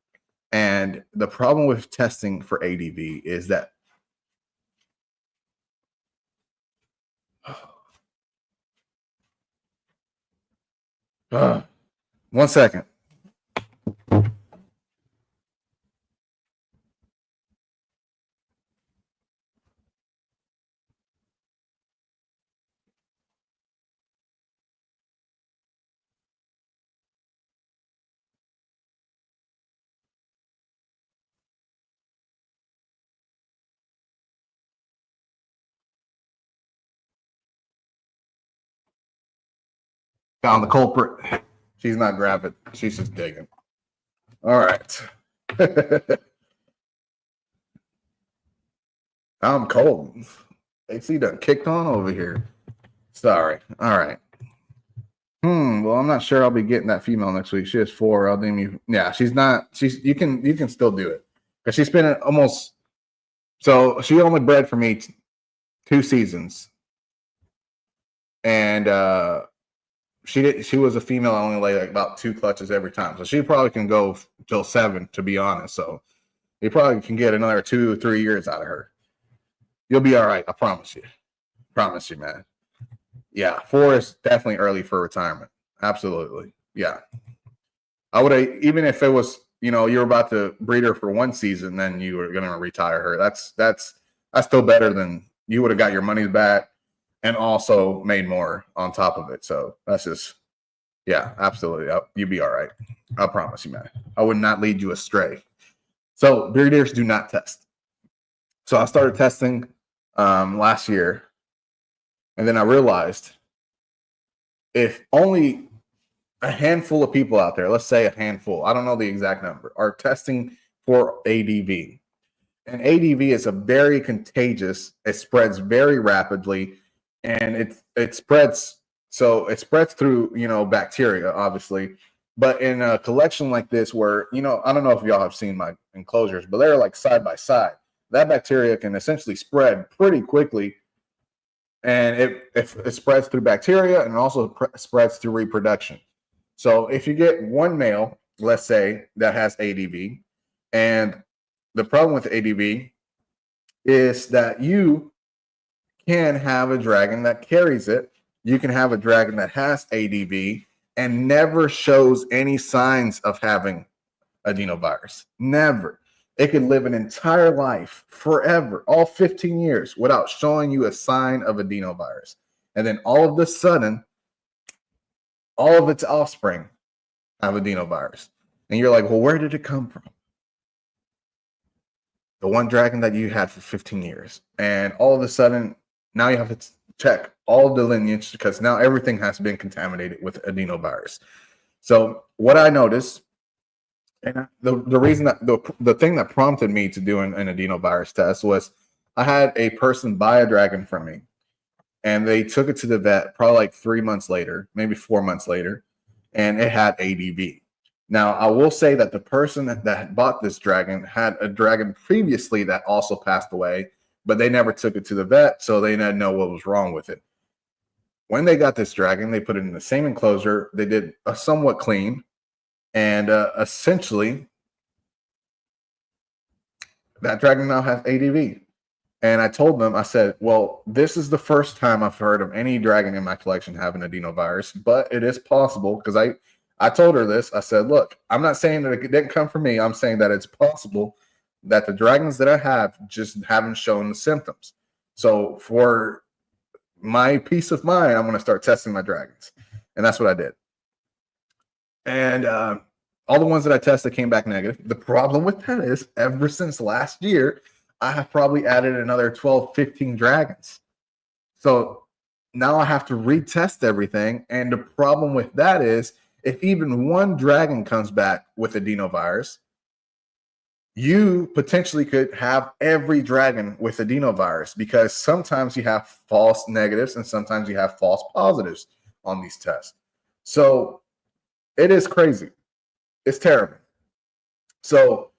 And the problem with testing for ADV is that one second. Found the culprit. She's not grabbing. She's just digging. All right. I'm cold. AC done kicked on over here. Sorry. All right. Well, I'm not sure I'll be getting that female next week. She has 4. I'll name you. Yeah, she's not. You can still do it because she's been almost. So she only bred for me 2 seasons, and she was a female. I only laid like about 2 clutches every time, so she probably can go till 7, to be honest. So you probably can get another 2 or 3 years out of her. You'll be all right. I promise you. Promise you, man. Yeah, 4 is definitely early for retirement. Absolutely. Yeah. I would have, even if it was, you're about to breed her for 1 season, then you were going to retire her. That's still better than you would have got your money back and also made more on top of it. So that's just, yeah, absolutely. You'll be all right. I promise you, man. I would not lead you astray. So breeders do not test. So I started testing last year. And then I realized if only a handful of people out there, let's say a handful, I don't know the exact number, are testing for ADV. And ADV is a very contagious, it spreads very rapidly, and it spreads, so it spreads through, bacteria, obviously. But in a collection like this where, I don't know if y'all have seen my enclosures, but they're like side by side. That bacteria can essentially spread pretty quickly. And it spreads through bacteria and also spreads through reproduction. So if you get one male, let's say, that has ADV, and the problem with ADV is that you can have a dragon that carries it. You can have a dragon that has ADV and never shows any signs of having adenovirus. Never. It could live an entire life, forever, all 15 years, without showing you a sign of adenovirus. And then all of a sudden, all of its offspring have adenovirus. And you're like, well, where did it come from? The one dragon that you had for 15 years. And all of a sudden, now you have to check all of the lineage because now everything has been contaminated with adenovirus. So what I noticed, and the reason that the thing that prompted me to do an adenovirus test was I had a person buy a dragon from me, and they took it to the vet probably like 3 months later, maybe 4 months later, and it had ADV. Now, I will say that the person that bought this dragon had a dragon previously that also passed away, but they never took it to the vet, so they didn't know what was wrong with it. When they got this dragon, they put it in the same enclosure. They did a somewhat clean. And essentially, that dragon now has ADV. And I told them, I said, well, this is the first time I've heard of any dragon in my collection having adenovirus, but it is possible because I told her this. I said, look, I'm not saying that it didn't come from me. I'm saying that it's possible that the dragons that I have just haven't shown the symptoms. So for my peace of mind, I'm going to start testing my dragons. And that's what I did. And all the ones that I tested came back negative. The problem with that is ever since last year, I have probably added another 12, 15 dragons. So now I have to retest everything. And the problem with that is if even one dragon comes back with adenovirus, you potentially could have every dragon with adenovirus because sometimes you have false negatives and sometimes you have false positives on these tests. So it is crazy. It's terrible. So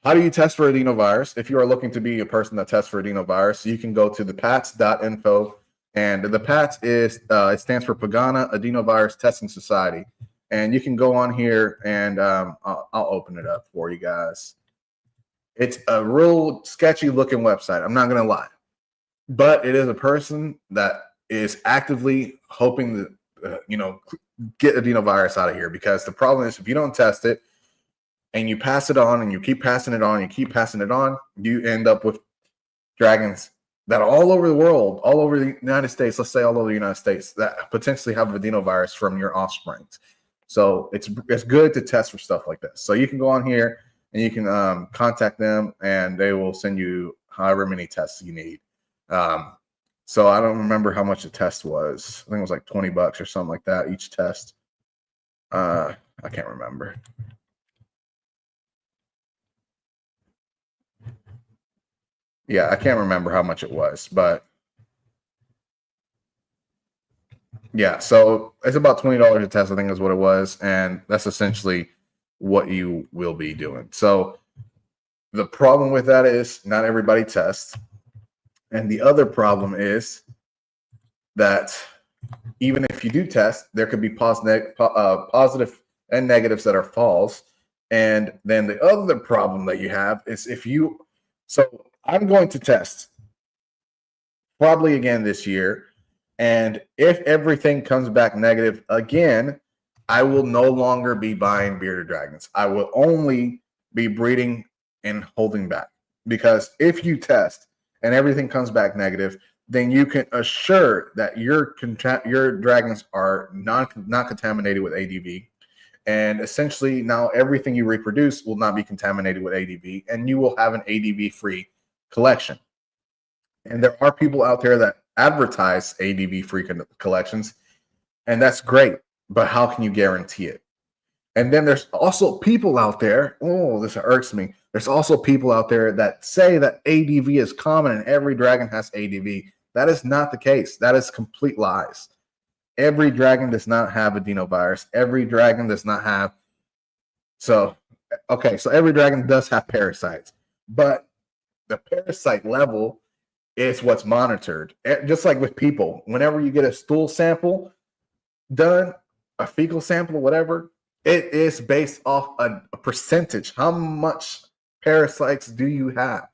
How do you test for adenovirus? If you are looking to be a person that tests for adenovirus, you can go to the PATS.info, and the PATS is it stands for Pagana Adenovirus Testing Society, and you can go on here and I'll open it up for you guys. It's a real sketchy looking website. I'm not gonna lie, but it is a person that is actively hoping to get adenovirus out of here, because the problem is if you don't test it and you pass it on and you keep passing it on, you end up with dragons that are all over the world, all over the United States, let's say all over the United States, that potentially have adenovirus from your offsprings. So it's good to test for stuff like this. So you can go on here and you can contact them, and they will send you however many tests you need. So I don't remember how much the test was. I think it was like $20 or something like that, each test. I can't remember. Yeah, I can't remember how much it was, but yeah, so it's about $20 a test, I think is what it was, and that's essentially what you will be doing. So the problem with that is not everybody tests, and the other problem is that even if you do test, there could be positive and negatives that are false. And then the other problem that you have is so I'm going to test probably again this year. And if everything comes back negative again, I will no longer be buying bearded dragons. I will only be breeding and holding back. Because if you test and everything comes back negative, then you can assure that your dragons are not contaminated with ADV. And essentially now everything you reproduce will not be contaminated with ADV, and you will have an ADV-free collection. And there are people out there that advertise ADV-free collections, and that's great, but how can you guarantee it? And then there's also people out there, this irks me. There's also people out there that say that ADV is common and every dragon has ADV. That is not the case. That is complete lies. Every dragon does not have adenovirus. Every dragon does not have. So every dragon does have parasites, but the parasite level is what's monitored. Just like with people, whenever you get a stool sample done, a fecal sample, whatever, it is based off a percentage. How much parasites do you have?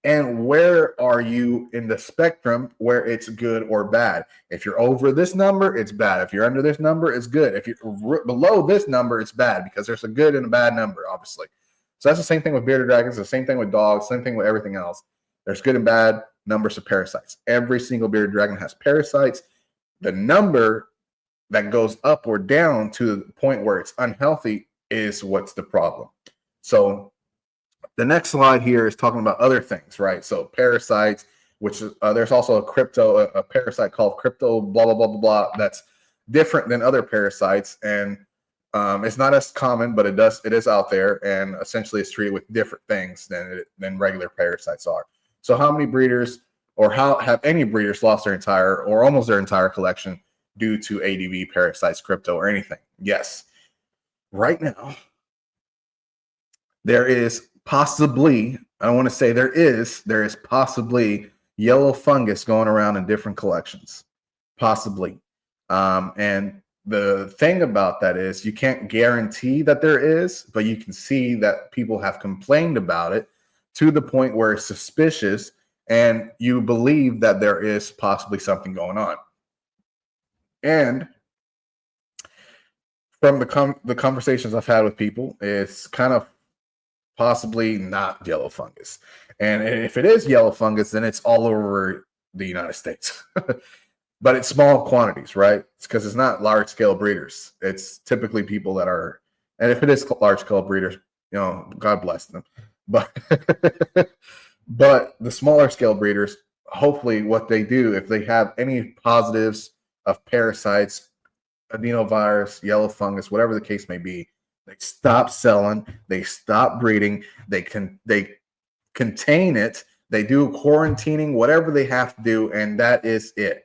And where are you in the spectrum where it's good or bad? If you're over this number, it's bad. If you're under this number, it's good. If you're below this number, it's bad, because there's a good and a bad number, obviously. So that's the same thing with bearded dragons, the same thing with dogs, same thing with everything else. There's good and bad numbers of parasites. Every single bearded dragon has parasites. The number that goes up or down to the point where it's unhealthy is what's the problem. So the next slide here is talking about other things, right? So parasites, which is, there's also a parasite called crypto blah, blah, blah, blah, blah, that's different than other parasites. And it's not as common, but it is out there, and essentially it's treated with different things than regular parasites are. So how many breeders, or how have any breeders lost their entire or almost their entire collection due to ADV, parasites, crypto, or anything? Yes. Right now, there is possibly, I don't want to say there is possibly yellow fungus going around in different collections. Possibly. And the thing about that is you can't guarantee that there is, but you can see that people have complained about it to the point where it's suspicious and you believe that there is possibly something going on. And from the conversations I've had with people, it's kind of possibly not yellow fungus. And if it is yellow fungus, then it's all over the United States. But it's small quantities, right? It's because it's not large-scale breeders. It's typically people that are, and if it is large-scale breeders, God bless them. But but the smaller-scale breeders, hopefully what they do, if they have any positives of parasites, adenovirus, yellow fungus, whatever the case may be, they stop selling, they stop breeding, they contain it, they do quarantining, whatever they have to do, and that is it.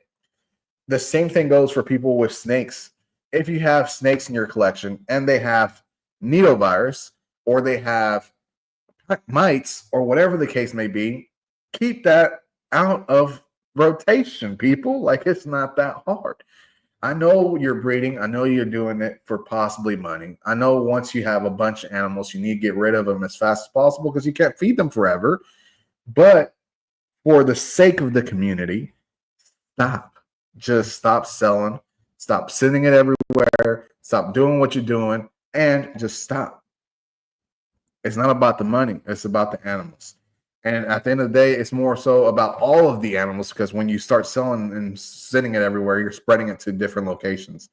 The same thing goes for people with snakes. If you have snakes in your collection and they have nidovirus or they have mites or whatever the case may be, keep that out of rotation, people. Like, it's not that hard. I know you're breeding. I know you're doing it for possibly money. I know once you have a bunch of animals, you need to get rid of them as fast as possible because you can't feed them forever. But for the sake of the community, stop. Just stop selling. Stop sending it everywhere. Stop doing what you're doing and just stop. It's not about the money. It's about the animals. And at the end of the day, it's more so about all of the animals because when you start selling and sending it everywhere, you're spreading it to different locations.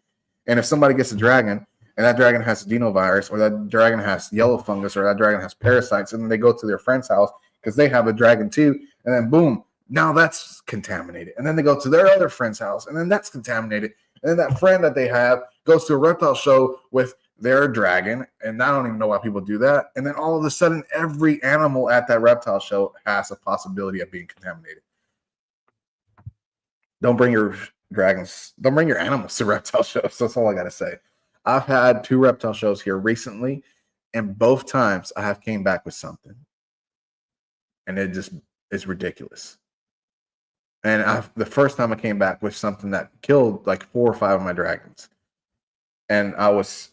And if somebody gets a dragon and that dragon has adenovirus or that dragon has yellow fungus or that dragon has parasites, and then they go to their friend's house because they have a dragon too, and then boom, now that's contaminated. And then they go to their other friend's house and then that's contaminated. And then that friend that they have goes to a reptile show with their dragon, and I don't even know why people do that. And then all of a sudden, every animal at that reptile show has a possibility of being contaminated. Don't bring your dragons, don't bring your animals to reptile shows. That's all I got to say. I've had 2 reptile shows here recently, and both times I have came back with something. And it just is ridiculous. And the first time I came back with something that killed like 4 or 5 of my dragons. And I was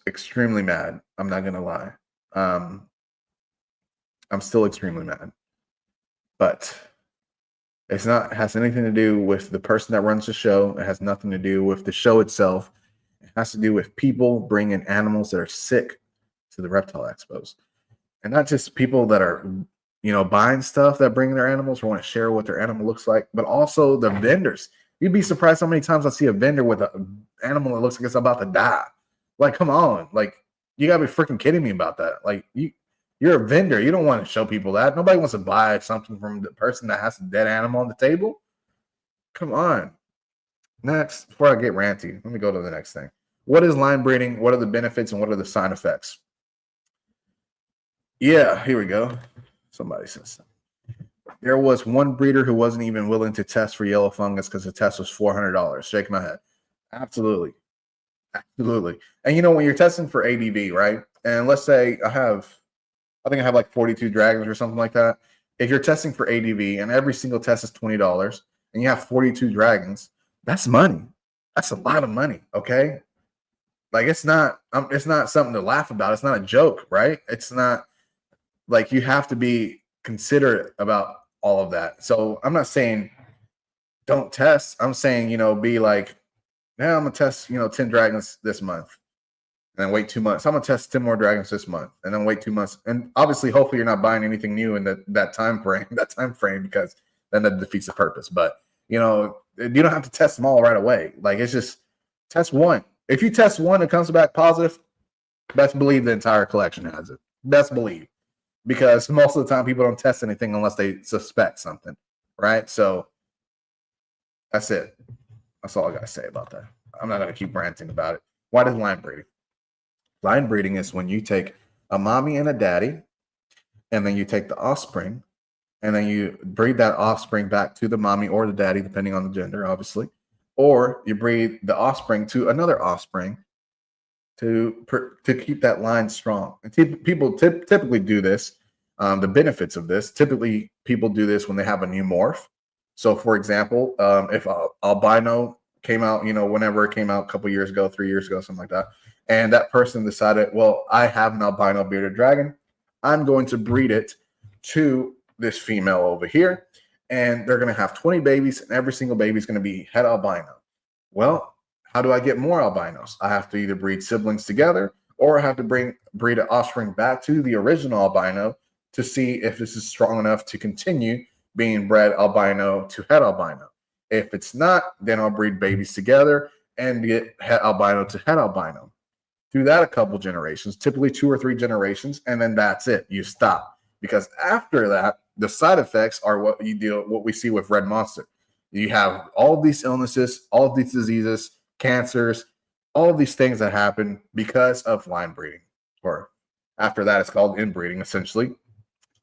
extremely mad. I'm not gonna lie. I'm still extremely mad. But it's not has anything to do with the person that runs the show. It has nothing to do with the show itself. It has to do with people bringing animals that are sick to the reptile expos, and not just people that are, buying stuff that bring their animals or want to share what their animal looks like, but also the vendors. You'd be surprised how many times I see a vendor with an animal that looks like it's about to die. Like, come on. Like, you got to be freaking kidding me about that. Like, you're a vendor. You don't want to show people that. Nobody wants to buy something from the person that has a dead animal on the table. Come on. Next, before I get ranty, let me go to the next thing. What is line breeding? What are the benefits and what are the side effects? Yeah, here we go. Somebody says something. There was one breeder who wasn't even willing to test for yellow fungus because the test was $400. Shake my head. Absolutely. Absolutely. And when you're testing for ADV, right? And let's say I think I have like 42 dragons or something like that. If you're testing for ADV and every single test is $20 and you have 42 dragons, that's money. That's a lot of money. Okay. Like, it's not something to laugh about. It's not a joke, right? It's not like you have to be considerate about all of that. So I'm not saying don't test. I'm saying, be like, yeah, I'm going to test, 10 dragons this month and then wait 2 months. I'm going to test 10 more dragons this month and then wait 2 months. And obviously, hopefully you're not buying anything new in that time frame, because then that defeats the purpose. But, you don't have to test them all right away. Like, it's just test one. If you test one and it comes back positive, best believe the entire collection has it. Best believe. Because most of the time people don't test anything unless they suspect something, right? So that's it. That's all I got to say about that. I'm not going to keep ranting about it. Why does line breeding? Line breeding is when you take a mommy and a daddy, and then you take the offspring, and then you breed that offspring back to the mommy or the daddy, depending on the gender, obviously. Or you breed the offspring to another offspring to keep that line strong. And people typically do this. The benefits of this, typically people do this when they have a new morph. So, for example, if albino came out, whenever it came out a couple years ago, 3 years ago, something like that, and that person decided, well, I have an albino bearded dragon, I'm going to breed it to this female over here, and they're going to have 20 babies, and every single baby is going to be het albino. Well, how do I get more albinos? I have to either breed siblings together, or I have to breed an offspring back to the original albino to see if this is strong enough to continue being bred albino to het albino. If it's not, then I'll breed babies together and get het albino to het albino. Do that a couple generations, typically 2 or 3 generations, and then that's it. You stop. Because after that, the side effects are what we see with red monster. You have all these illnesses, all of these diseases, cancers, all of these things that happen because of line breeding. Or after that, it's called inbreeding, essentially.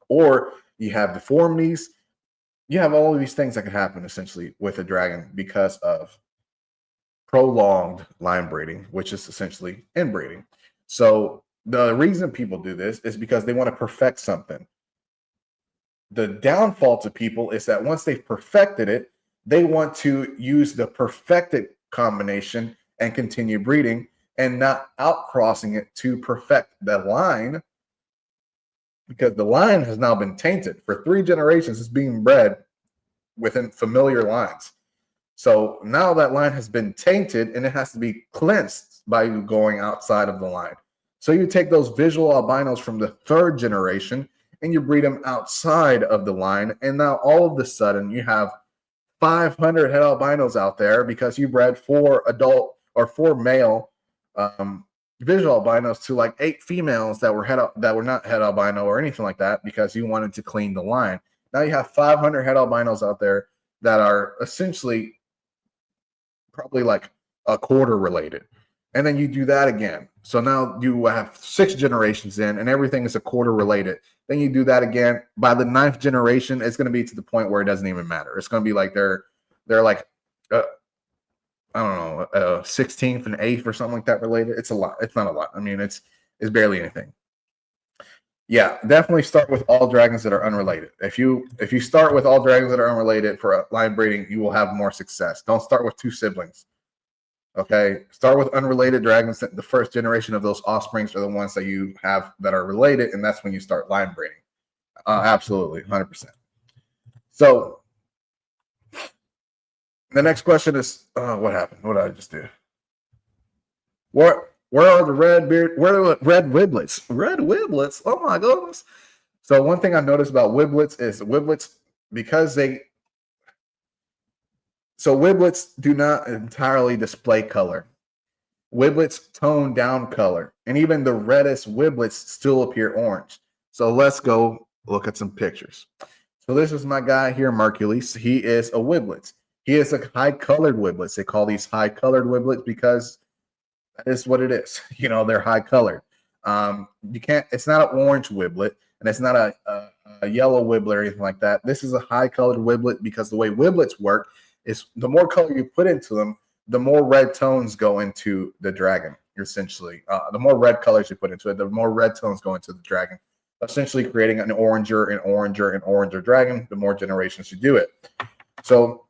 Or you have deformities. You have all of these things that can happen, essentially, with a dragon because of prolonged line breeding, which is essentially inbreeding. So The reason people do this is because they want to perfect something. The downfall to people is that once they've perfected it, they want to use the perfected combination and continue breeding and not outcrossing it to perfect the line, because the line has now been tainted. For 3 generations, it's being bred within familiar lines. So now that line has been tainted and it has to be cleansed by you going outside of the line. So you take those visual albinos from the 3rd generation and you breed them outside of the line. And now all of a sudden you have 500 head albinos out there because you bred 4 adult or 4 male visual albinos to like 8 females that were not head albino or anything like that, because you wanted to clean the line. Now you have 500 head albinos out there that are essentially probably like a quarter related. And then you do that again. So now you have 6 generations in and everything is a quarter related. Then you do that again. By the 9th generation, it's going to be to the point where it doesn't even matter. It's going to be like they're like, I don't know, 16th and 8th or something like that related. It's a lot. It's not a lot. I mean, it's barely anything. Yeah, definitely start with all dragons that are unrelated. If you start with all dragons that are unrelated for line breeding, you will have more success. Don't start with 2 siblings. Okay, start with unrelated dragons. The 1st generation of those offsprings are the ones that you have that are related, and that's when you start line breeding. Absolutely, 100%. So the next question is, what happened? What did I just do? Where are the red wiblets? Red wiblets? Oh my goodness! So one thing I noticed about wiblets is wiblets do not entirely display color. Wiblets tone down color, and even the reddest wiblets still appear orange. So let's go look at some pictures. So this is my guy here, Marcules. He is a wiblet. He is a high-colored wiblet. They call these high-colored wiblets because that is what it is. You know, they're high-colored. It's not an orange wiblet, and it's not a yellow wiblet or anything like that. This is a high-colored wiblet because the way wiblets work is the more color you put into them, the more red tones go into the dragon, essentially. The more red colors you put into it, the more red tones go into the dragon, essentially creating an oranger dragon the more generations you do it. So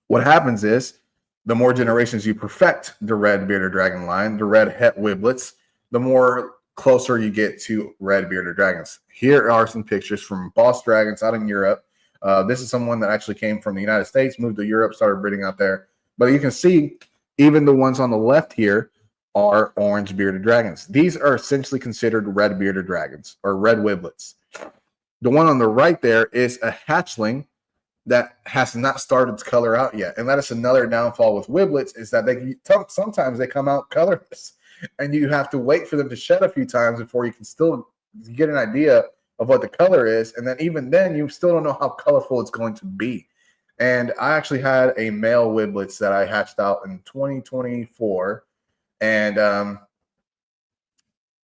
what happens is the more generations you perfect the red bearded dragon line, the red het wiblets, the more closer you get to red bearded dragons. Here are some pictures from boss dragons out in Europe. This is someone that actually came from the United States, moved to Europe, started breeding out there. But you can see even the ones on the left here are orange bearded dragons. These are essentially considered red bearded dragons or red wiblets. The one on the right there is a hatchling that has not started to color out yet. And that is another downfall with wiblets, is that sometimes they come out colorless and you have to wait for them to shed a few times before you can still get an idea of what the color is. And then even then, you still don't know how colorful it's going to be. And I actually had a male wiblets that I hatched out in 2024. And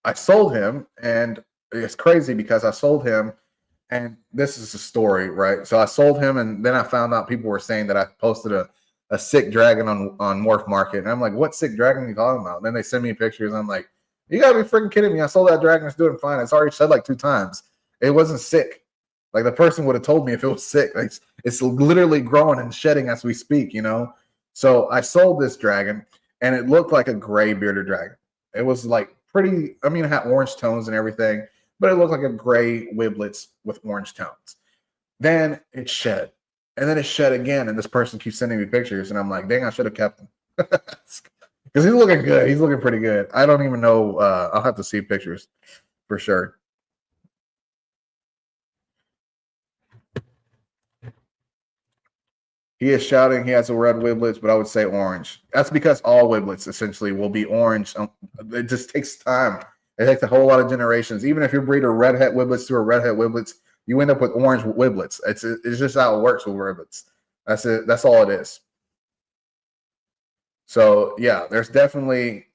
I sold him. And it's crazy because I sold him. And this is the story, right? So I sold him. And then I found out people were saying that I posted a sick dragon on Morph Market. And I'm like, what sick dragon are you talking about? And then they send me pictures. And I'm like, you got to be freaking kidding me. I sold that dragon. It's doing fine. It's already shed like 2 times. It wasn't sick. Like the person would have told me if it was sick. Like it's literally growing and shedding as we speak, you know? So I sold this dragon and it looked like a gray bearded dragon. It was like pretty, I mean, it had orange tones and everything, but it looked like a gray wiblets with orange tones. Then it shed. And then it shed again. And this person keeps sending me pictures. And I'm like, dang, I should have kept him. Because he's looking good. He's looking pretty good. I don't even know. I'll have to see pictures for sure. He is shouting he has a red wiblets, but I would say orange. That's because all wiblets essentially will be orange. It just takes time. It takes a whole lot of generations. Even if you breed a red het wiblets to a red het wiblets, you end up with orange wiblets. It's just how it works with wiblets. That's it. That's all it is. So yeah, there's definitely.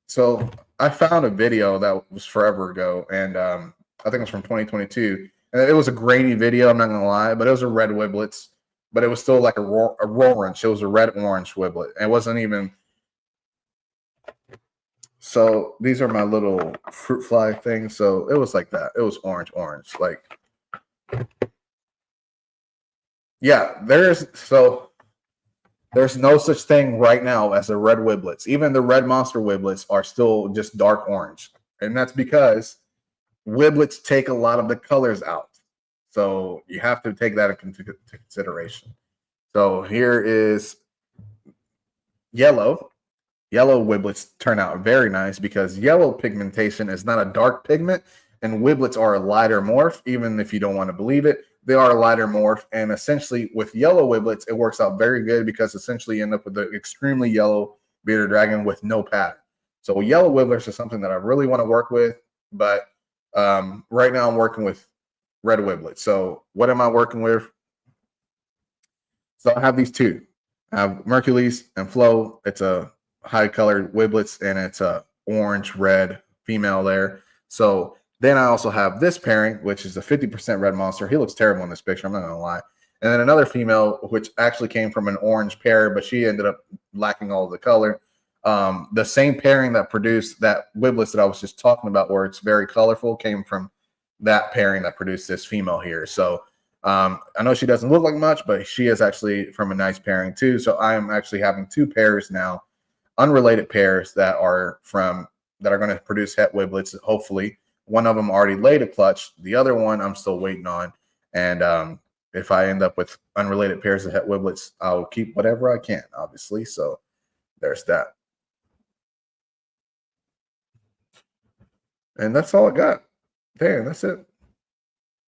So I found a video that was forever ago, and I think it was from 2022, and it was a grainy video. I'm not gonna lie, but it was a red wiblets. But it was still like a orange. It was a red-orange wiblet. It wasn't even. So these are my little fruit fly things. So it was like that. It was orange. Like, yeah, there's no such thing right now as a red wiblets. Even the red monster wiblets are still just dark orange. And that's because wiblets take a lot of the colors out. So you have to take that into consideration. So here is yellow. Yellow wiblets turn out very nice because yellow pigmentation is not a dark pigment, and wiblets are a lighter morph. Even if you don't want to believe it, they are a lighter morph. And essentially, with yellow wiblets, it works out very good because essentially you end up with an extremely yellow bearded dragon with no pattern. So yellow wibblets is something that I really want to work with, but right now I'm working with red wiblets. So what am I working with? So I have these two. I have Mercules and Flow. It's a high colored wiblets and it's a orange red female there. So then I also have this pairing, which is a 50% red monster. He looks terrible in this picture, I'm not gonna lie. And then another female, which actually came from an orange pair, but she ended up lacking all of the color. The same pairing that produced that wiblets that I was just talking about, where it's very colorful, came from that pairing that produced this female here. So I know she doesn't look like much, but she is actually from a nice pairing too. So I am actually having two pairs now, unrelated pairs that are going to produce het wiblets. Hopefully, one of them already laid a clutch. The other one I'm still waiting on. And if I end up with unrelated pairs of het wiblets, I'll keep whatever I can, obviously. So there's that. And that's all I got. Damn, that's it.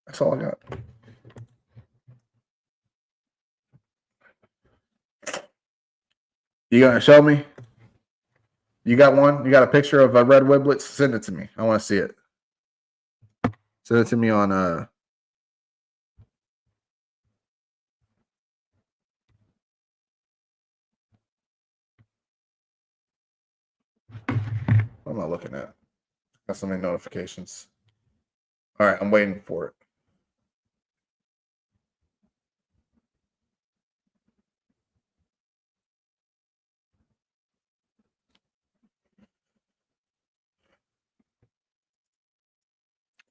That's all I got. You gonna show me? You got one? You got a picture of a red wiblets? Send it to me. I want to see it. Send it to me on what am I looking at? Got so many notifications. All right, I'm waiting for it.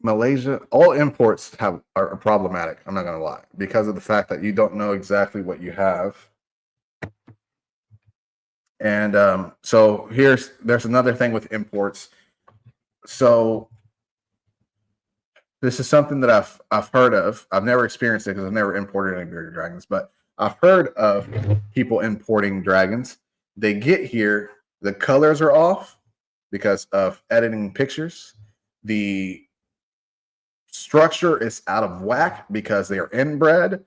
Malaysia, all imports are problematic. I'm not gonna lie, because of the fact that you don't know exactly what you have. And so there's another thing with imports. So this is something that I've heard of. I've never experienced it because I've never imported any bearded dragons, but I've heard of people importing dragons. They get here, the colors are off because of editing pictures. The structure is out of whack because they are inbred,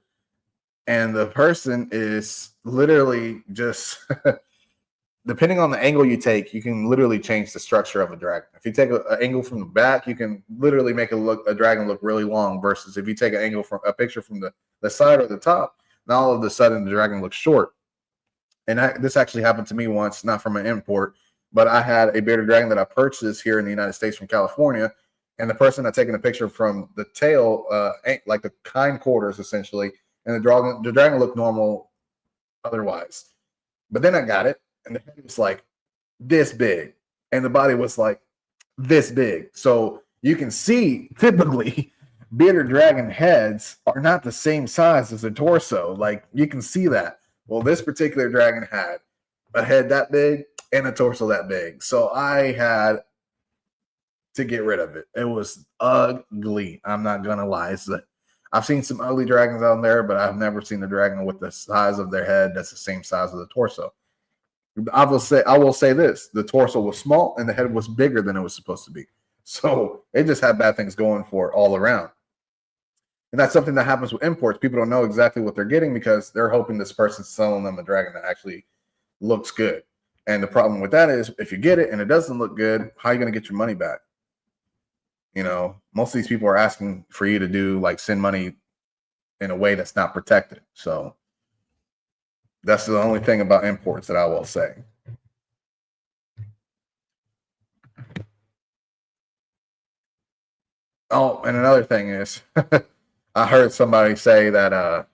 and the person is literally just depending on the angle you take, you can literally change the structure of a dragon. If you take an angle from the back, you can literally make a dragon look really long. Versus if you take an angle from a picture from the side or the top, now all of a sudden the dragon looks short. And this actually happened to me once, not from an import, but I had a bearded dragon that I purchased here in the United States from California, and the person had taken a picture from the tail, like the hind quarters essentially, and the dragon looked normal otherwise. But then I got it, and the head was like this big, and the body was like this big. So you can see typically bearded dragon heads are not the same size as the torso. Like you can see that. Well, this particular dragon had a head that big and a torso that big. So I had to get rid of it. It was ugly. I'm not gonna lie. I've seen some ugly dragons out there, but I've never seen a dragon with the size of their head that's the same size as the torso. I will say this: the torso was small and the head was bigger than it was supposed to be. So it just had bad things going for it all around. And that's something that happens with imports. People don't know exactly what they're getting because they're hoping this person's selling them a dragon that actually looks good. And the problem with that is if you get it and it doesn't look good, how are you going to get your money back? You know, most of these people are asking for you to do like send money in a way that's not protected. So that's the only thing about imports that I will say. Oh, and another thing is I heard somebody say that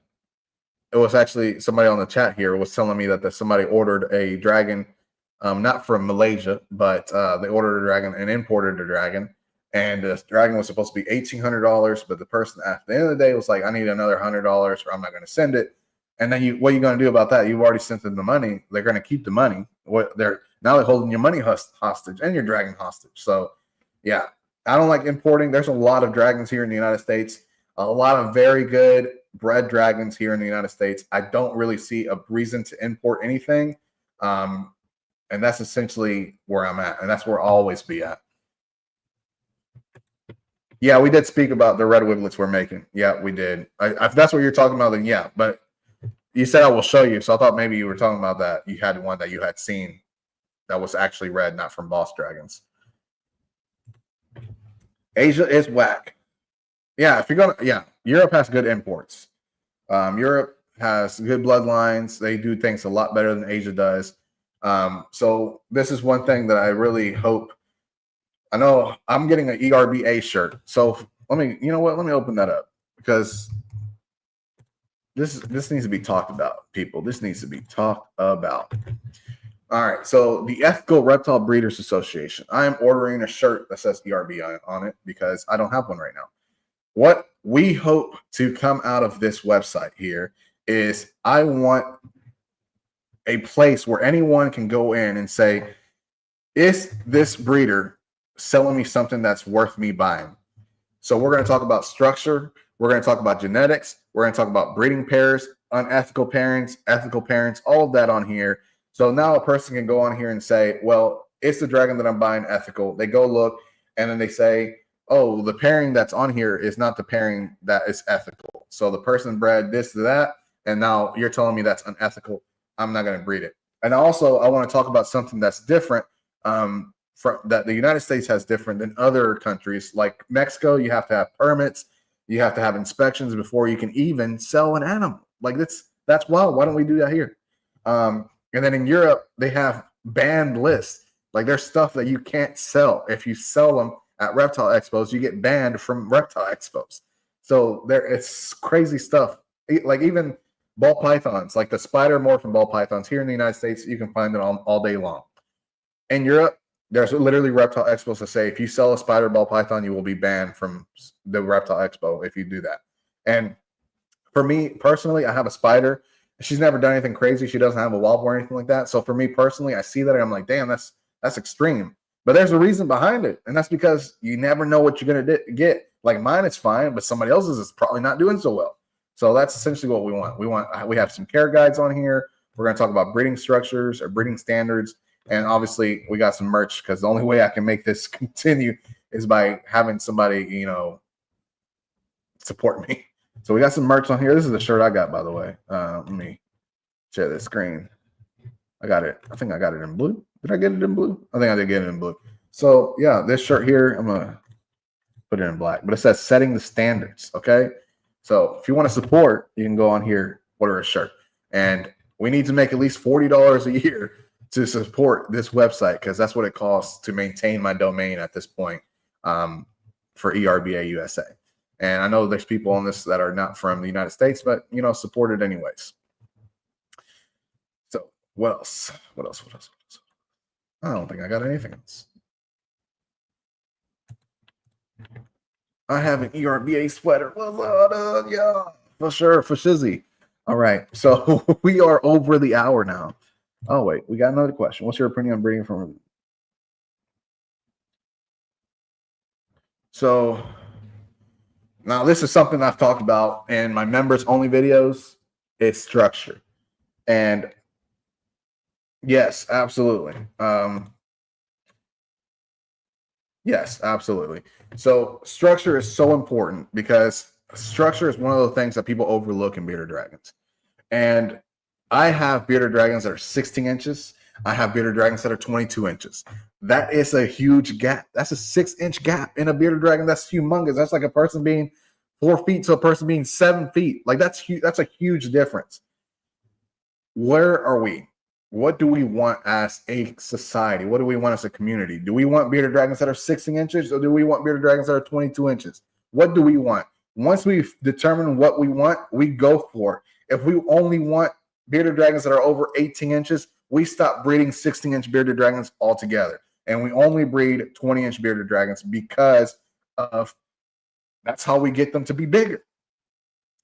it was actually somebody on the chat here was telling me that somebody ordered a dragon not from Malaysia, but they ordered a dragon and imported a dragon. And the dragon was supposed to be $1,800, but the person at the end of the day was like, I need another $100 or I'm not going to send it. And then what are you going to do about that? You've already sent them the money. They're going to keep the money. Now they're holding your money hostage and your dragon hostage. So yeah, I don't like importing. There's a lot of dragons here in the United States, a lot of very good bred dragons here in the United States. I don't really see a reason to import anything. And that's essentially where I'm at. And that's where I'll always be at. Yeah, we did speak about the red wiglets we're making. Yeah, we did. If that's what you're talking about, then yeah. But you said I will show you. So I thought maybe you were talking about that. You had one that you had seen that was actually red, not from Boss Dragons. Asia is whack. Yeah, if you're going to, yeah, Europe has good imports. Europe has good bloodlines. They do things a lot better than Asia does. So this is one thing that I really hope. I know I'm getting an ERBA shirt. So let me open that up because this needs to be talked about, people. This needs to be talked about. All right. So the Ethical Reptile Breeders Association. I am ordering a shirt that says ERBA on it because I don't have one right now. What we hope to come out of this website here is I want a place where anyone can go in and say, is this breeder selling me something that's worth me buying? So we're going to talk about structure. We're going to talk about genetics. We're going to talk about breeding pairs, unethical pairings, ethical parents, all of that on here. So now a person can go on here and say, well, it's the dragon that I'm buying ethical. They go look, and then they say, oh, the pairing that's on here is not the pairing that is ethical. So the person bred this to that, and now you're telling me that's unethical. I'm not going to breed it. And also, I want to talk about something that's different that the United States has different than other countries. Like Mexico, you have to have permits, you have to have inspections before you can even sell an animal. Like that's wild. Why don't we do that here? And then in Europe, they have banned lists. Like there's stuff that you can't sell. If you sell them at reptile expos, you get banned from reptile expos. So it's crazy stuff. Like even ball pythons, like the spider morphin ball pythons here in the United States, you can find them all day long. In Europe, there's literally reptile expos that say if you sell a spider ball python, you will be banned from the reptile expo if you do that. And for me personally, I have a spider. She's never done anything crazy. She doesn't have a wobble or anything like that. So for me personally, I see that and I'm like, damn, that's extreme. But there's a reason behind it, and that's because you never know what you're gonna get. Like mine is fine, but somebody else's is probably not doing so well. So that's essentially what we want. We have some care guides on here. We're gonna talk about breeding structures or breeding standards. And obviously, we got some merch because the only way I can make this continue is by having somebody, support me. So we got some merch on here. This is the shirt I got, by the way. Let me share this screen. I got it. I think I got it in blue. Did I get it in blue? I think I did get it in blue. So yeah, this shirt here, I'm gonna put it in black, but it says setting the standards. Okay. So if you want to support, you can go on here, order a shirt, and we need to make at least $40 a year to support this website because that's what it costs to maintain my domain at this point for ERBA USA. And I know there's people on this that are not from the United States, but support it anyways. So what else? I don't think I got anything else. I have an ERBA sweater. Yeah, for sure, for shizzy. All right, so we are over the hour now. Oh, wait, we got another question. What's your opinion on breeding from? So now this is something I've talked about in my members only videos. It's structure. And yes, absolutely. Yes, absolutely. So structure is so important because structure is one of the things that people overlook in bearded dragons. And I have bearded dragons that are 16 inches. I have bearded dragons that are 22 inches. That is a huge gap. That's a 6-inch gap in a bearded dragon. That's humongous. That's like a person being 4 feet to a person being 7 feet. Like that's a huge difference. Where are we? What do we want as a society? What do we want as a community? Do we want bearded dragons that are 16 inches or do we want bearded dragons that are 22 inches? What do we want? Once we've determined what we want, we go for it. If we only want bearded dragons that are over 18 inches, we stopped breeding 16-inch bearded dragons altogether. And we only breed 20-inch bearded dragons because of that's how we get them to be bigger.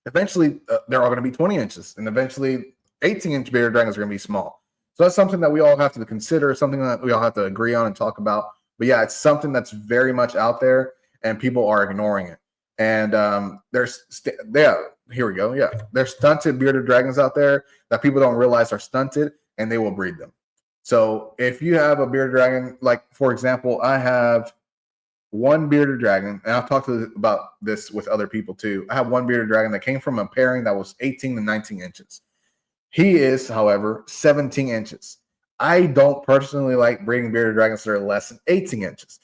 Eventually, they're all going to be 20 inches, and eventually 18-inch bearded dragons are going to be small. So that's something that we all have to consider, something that we all have to agree on and talk about. But yeah, it's something that's very much out there, and people are ignoring it. And here we go. Yeah, there's stunted bearded dragons out there that people don't realize are stunted, and they will breed them. So if you have a bearded dragon, like for example, I have one bearded dragon, and I've talked about this with other people too. I have one bearded dragon that came from a pairing that was 18 to 19 inches. He is, however, 17 inches. I don't personally like breeding bearded dragons that are less than 18 inches.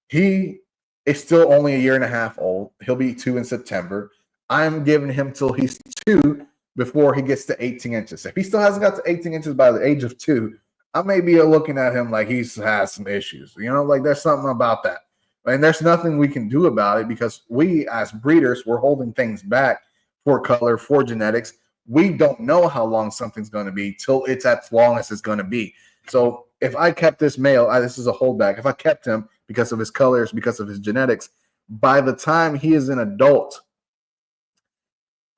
He is still only a year and a half old. He'll be 2 in September. I'm giving him till he's 2 before he gets to 18 inches. If he still hasn't got to 18 inches by the age of 2, I may be looking at him like he has some issues. Like there's something about that. And there's nothing we can do about it because we as breeders, we're holding things back for color, for genetics. We don't know how long something's going to be till it's as long as it's going to be. So if I kept this male, this is a holdback. If I kept him because of his colors, because of his genetics, by the time he is an adult,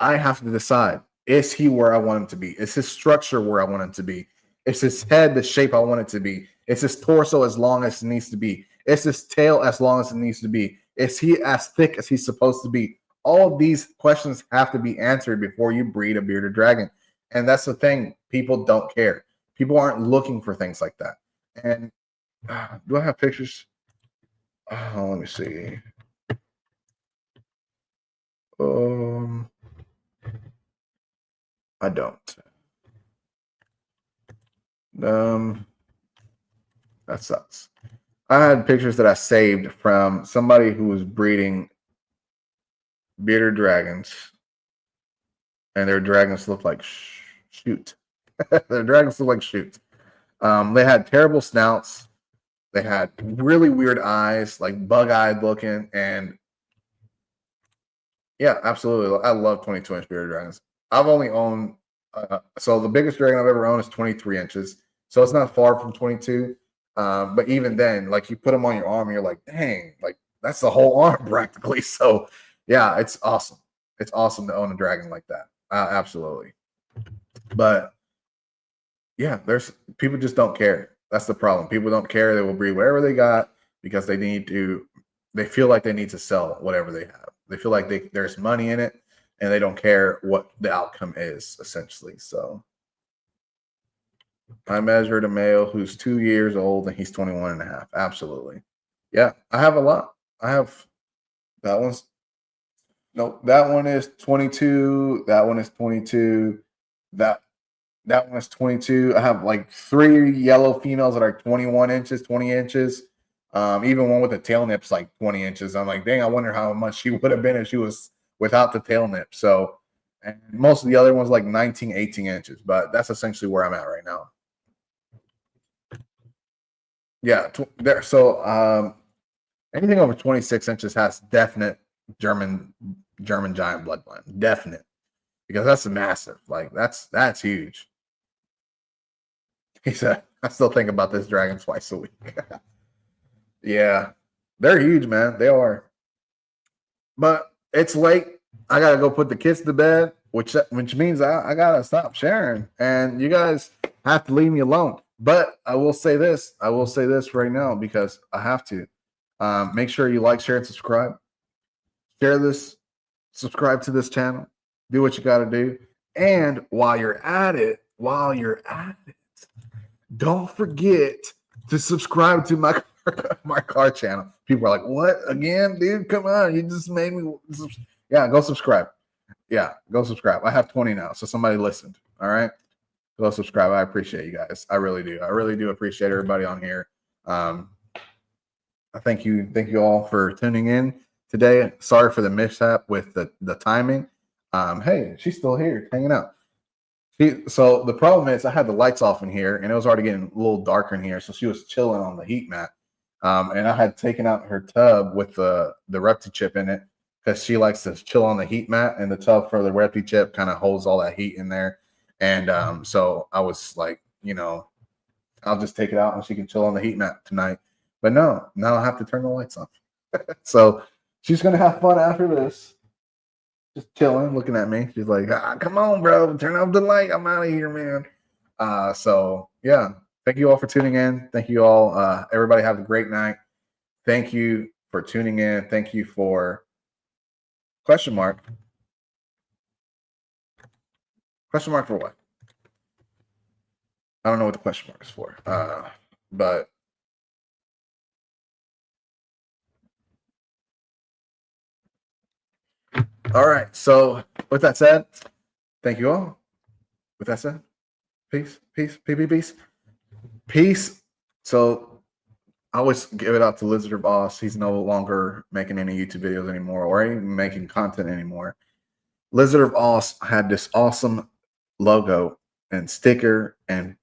I have to decide, is he where I want him to be? Is his structure where I want him to be? Is his head the shape I want it to be? Is his torso as long as it needs to be? Is his tail as long as it needs to be? Is he as thick as he's supposed to be? All of these questions have to be answered before you breed a bearded dragon. And that's the thing. People don't care. People aren't looking for things like that. And do I have pictures? Let me see. I don't. That sucks. I had pictures that I saved from somebody who was breeding bearded dragons, and their dragons looked like shoot. Their dragons looked like shoot. They had terrible snouts. They had really weird eyes, like bug-eyed looking, and yeah, absolutely. I love 22-inch bearded dragons. I've only owned so the biggest dragon I've ever owned is 23 inches, so it's not far from 22. But even then, like you put them on your arm, and you're like, dang, like that's the whole arm practically. So yeah, it's awesome. It's awesome to own a dragon like that. Absolutely. But yeah, there's people just don't care. That's the problem. People don't care. They will breed whatever they got because they feel like they need to sell whatever they have. They feel like there's money in it, and they don't care what the outcome is, essentially. So I measured a male who's 2 years old, and he's 21 and a half. Absolutely. Yeah, I have a lot. I have that one's no, that one is 22. That one is 22. That one is 22. I have like 3 yellow females that are 21 inches, 20 inches. Even one with a tail nip's like 20 inches. I'm like, dang, I wonder how much she would have been if she was without the tail nip. So, and most of the other ones like 19, 18 inches, but that's essentially where I'm at right now. Yeah, there. So, anything over 26 inches has definite German giant bloodline. Definite, because that's massive. Like that's huge. He said, I still think about this dragon twice a week. Yeah, they're huge, man. They are. But it's late. I gotta go put the kids to bed, which means I gotta stop sharing, and you guys have to leave me alone. But I will say this. I will say this right now because I have to. Make sure you like, share, and subscribe. Share this. Subscribe to this channel. Do what you got to do. And while you're at it, don't forget to subscribe to my car channel. People are like, what? Again, dude? Come on. You just made me. Yeah, go subscribe. Yeah, go subscribe. I have 20 now, so somebody listened. All right? Go subscribe. I appreciate you guys. I really do. I really do appreciate everybody on here. I thank you all for tuning in today. Sorry for the mishap with the timing. Hey, she's still here hanging out. So the problem is I had the lights off in here, and it was already getting a little darker in here. So she was chilling on the heat mat, and I had taken out her tub with the reptile chip in it because she likes to chill on the heat mat, and the tub for the reptile chip kind of holds all that heat in there. And so I was like I'll just take it out and she can chill on the heat mat tonight. But no, now I have to turn the lights on. So she's gonna have fun after this. Just chilling, looking at me. She's like, come on, bro, turn off the light. I'm out of here, man. So yeah, thank you all for tuning in. Thank you all. Everybody have a great night. Thank you for tuning in. Thank you for question mark. Question mark for what? I don't know what the question mark is for. But all right. So with that said, thank you all. With that said, peace, peace, peace. Peace. So I always give it out to Lizard Boss. He's no longer making any YouTube videos anymore or even making content anymore. Lizard of Oz had this awesome logo and sticker and,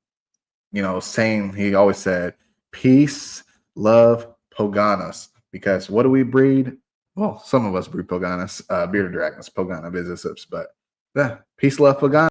saying, he always said, peace, love, Poganas. Because what do we breed? Well, some of us breed Poganas, bearded dragons, Pogana businesses. But yeah, peace, love, Pogana.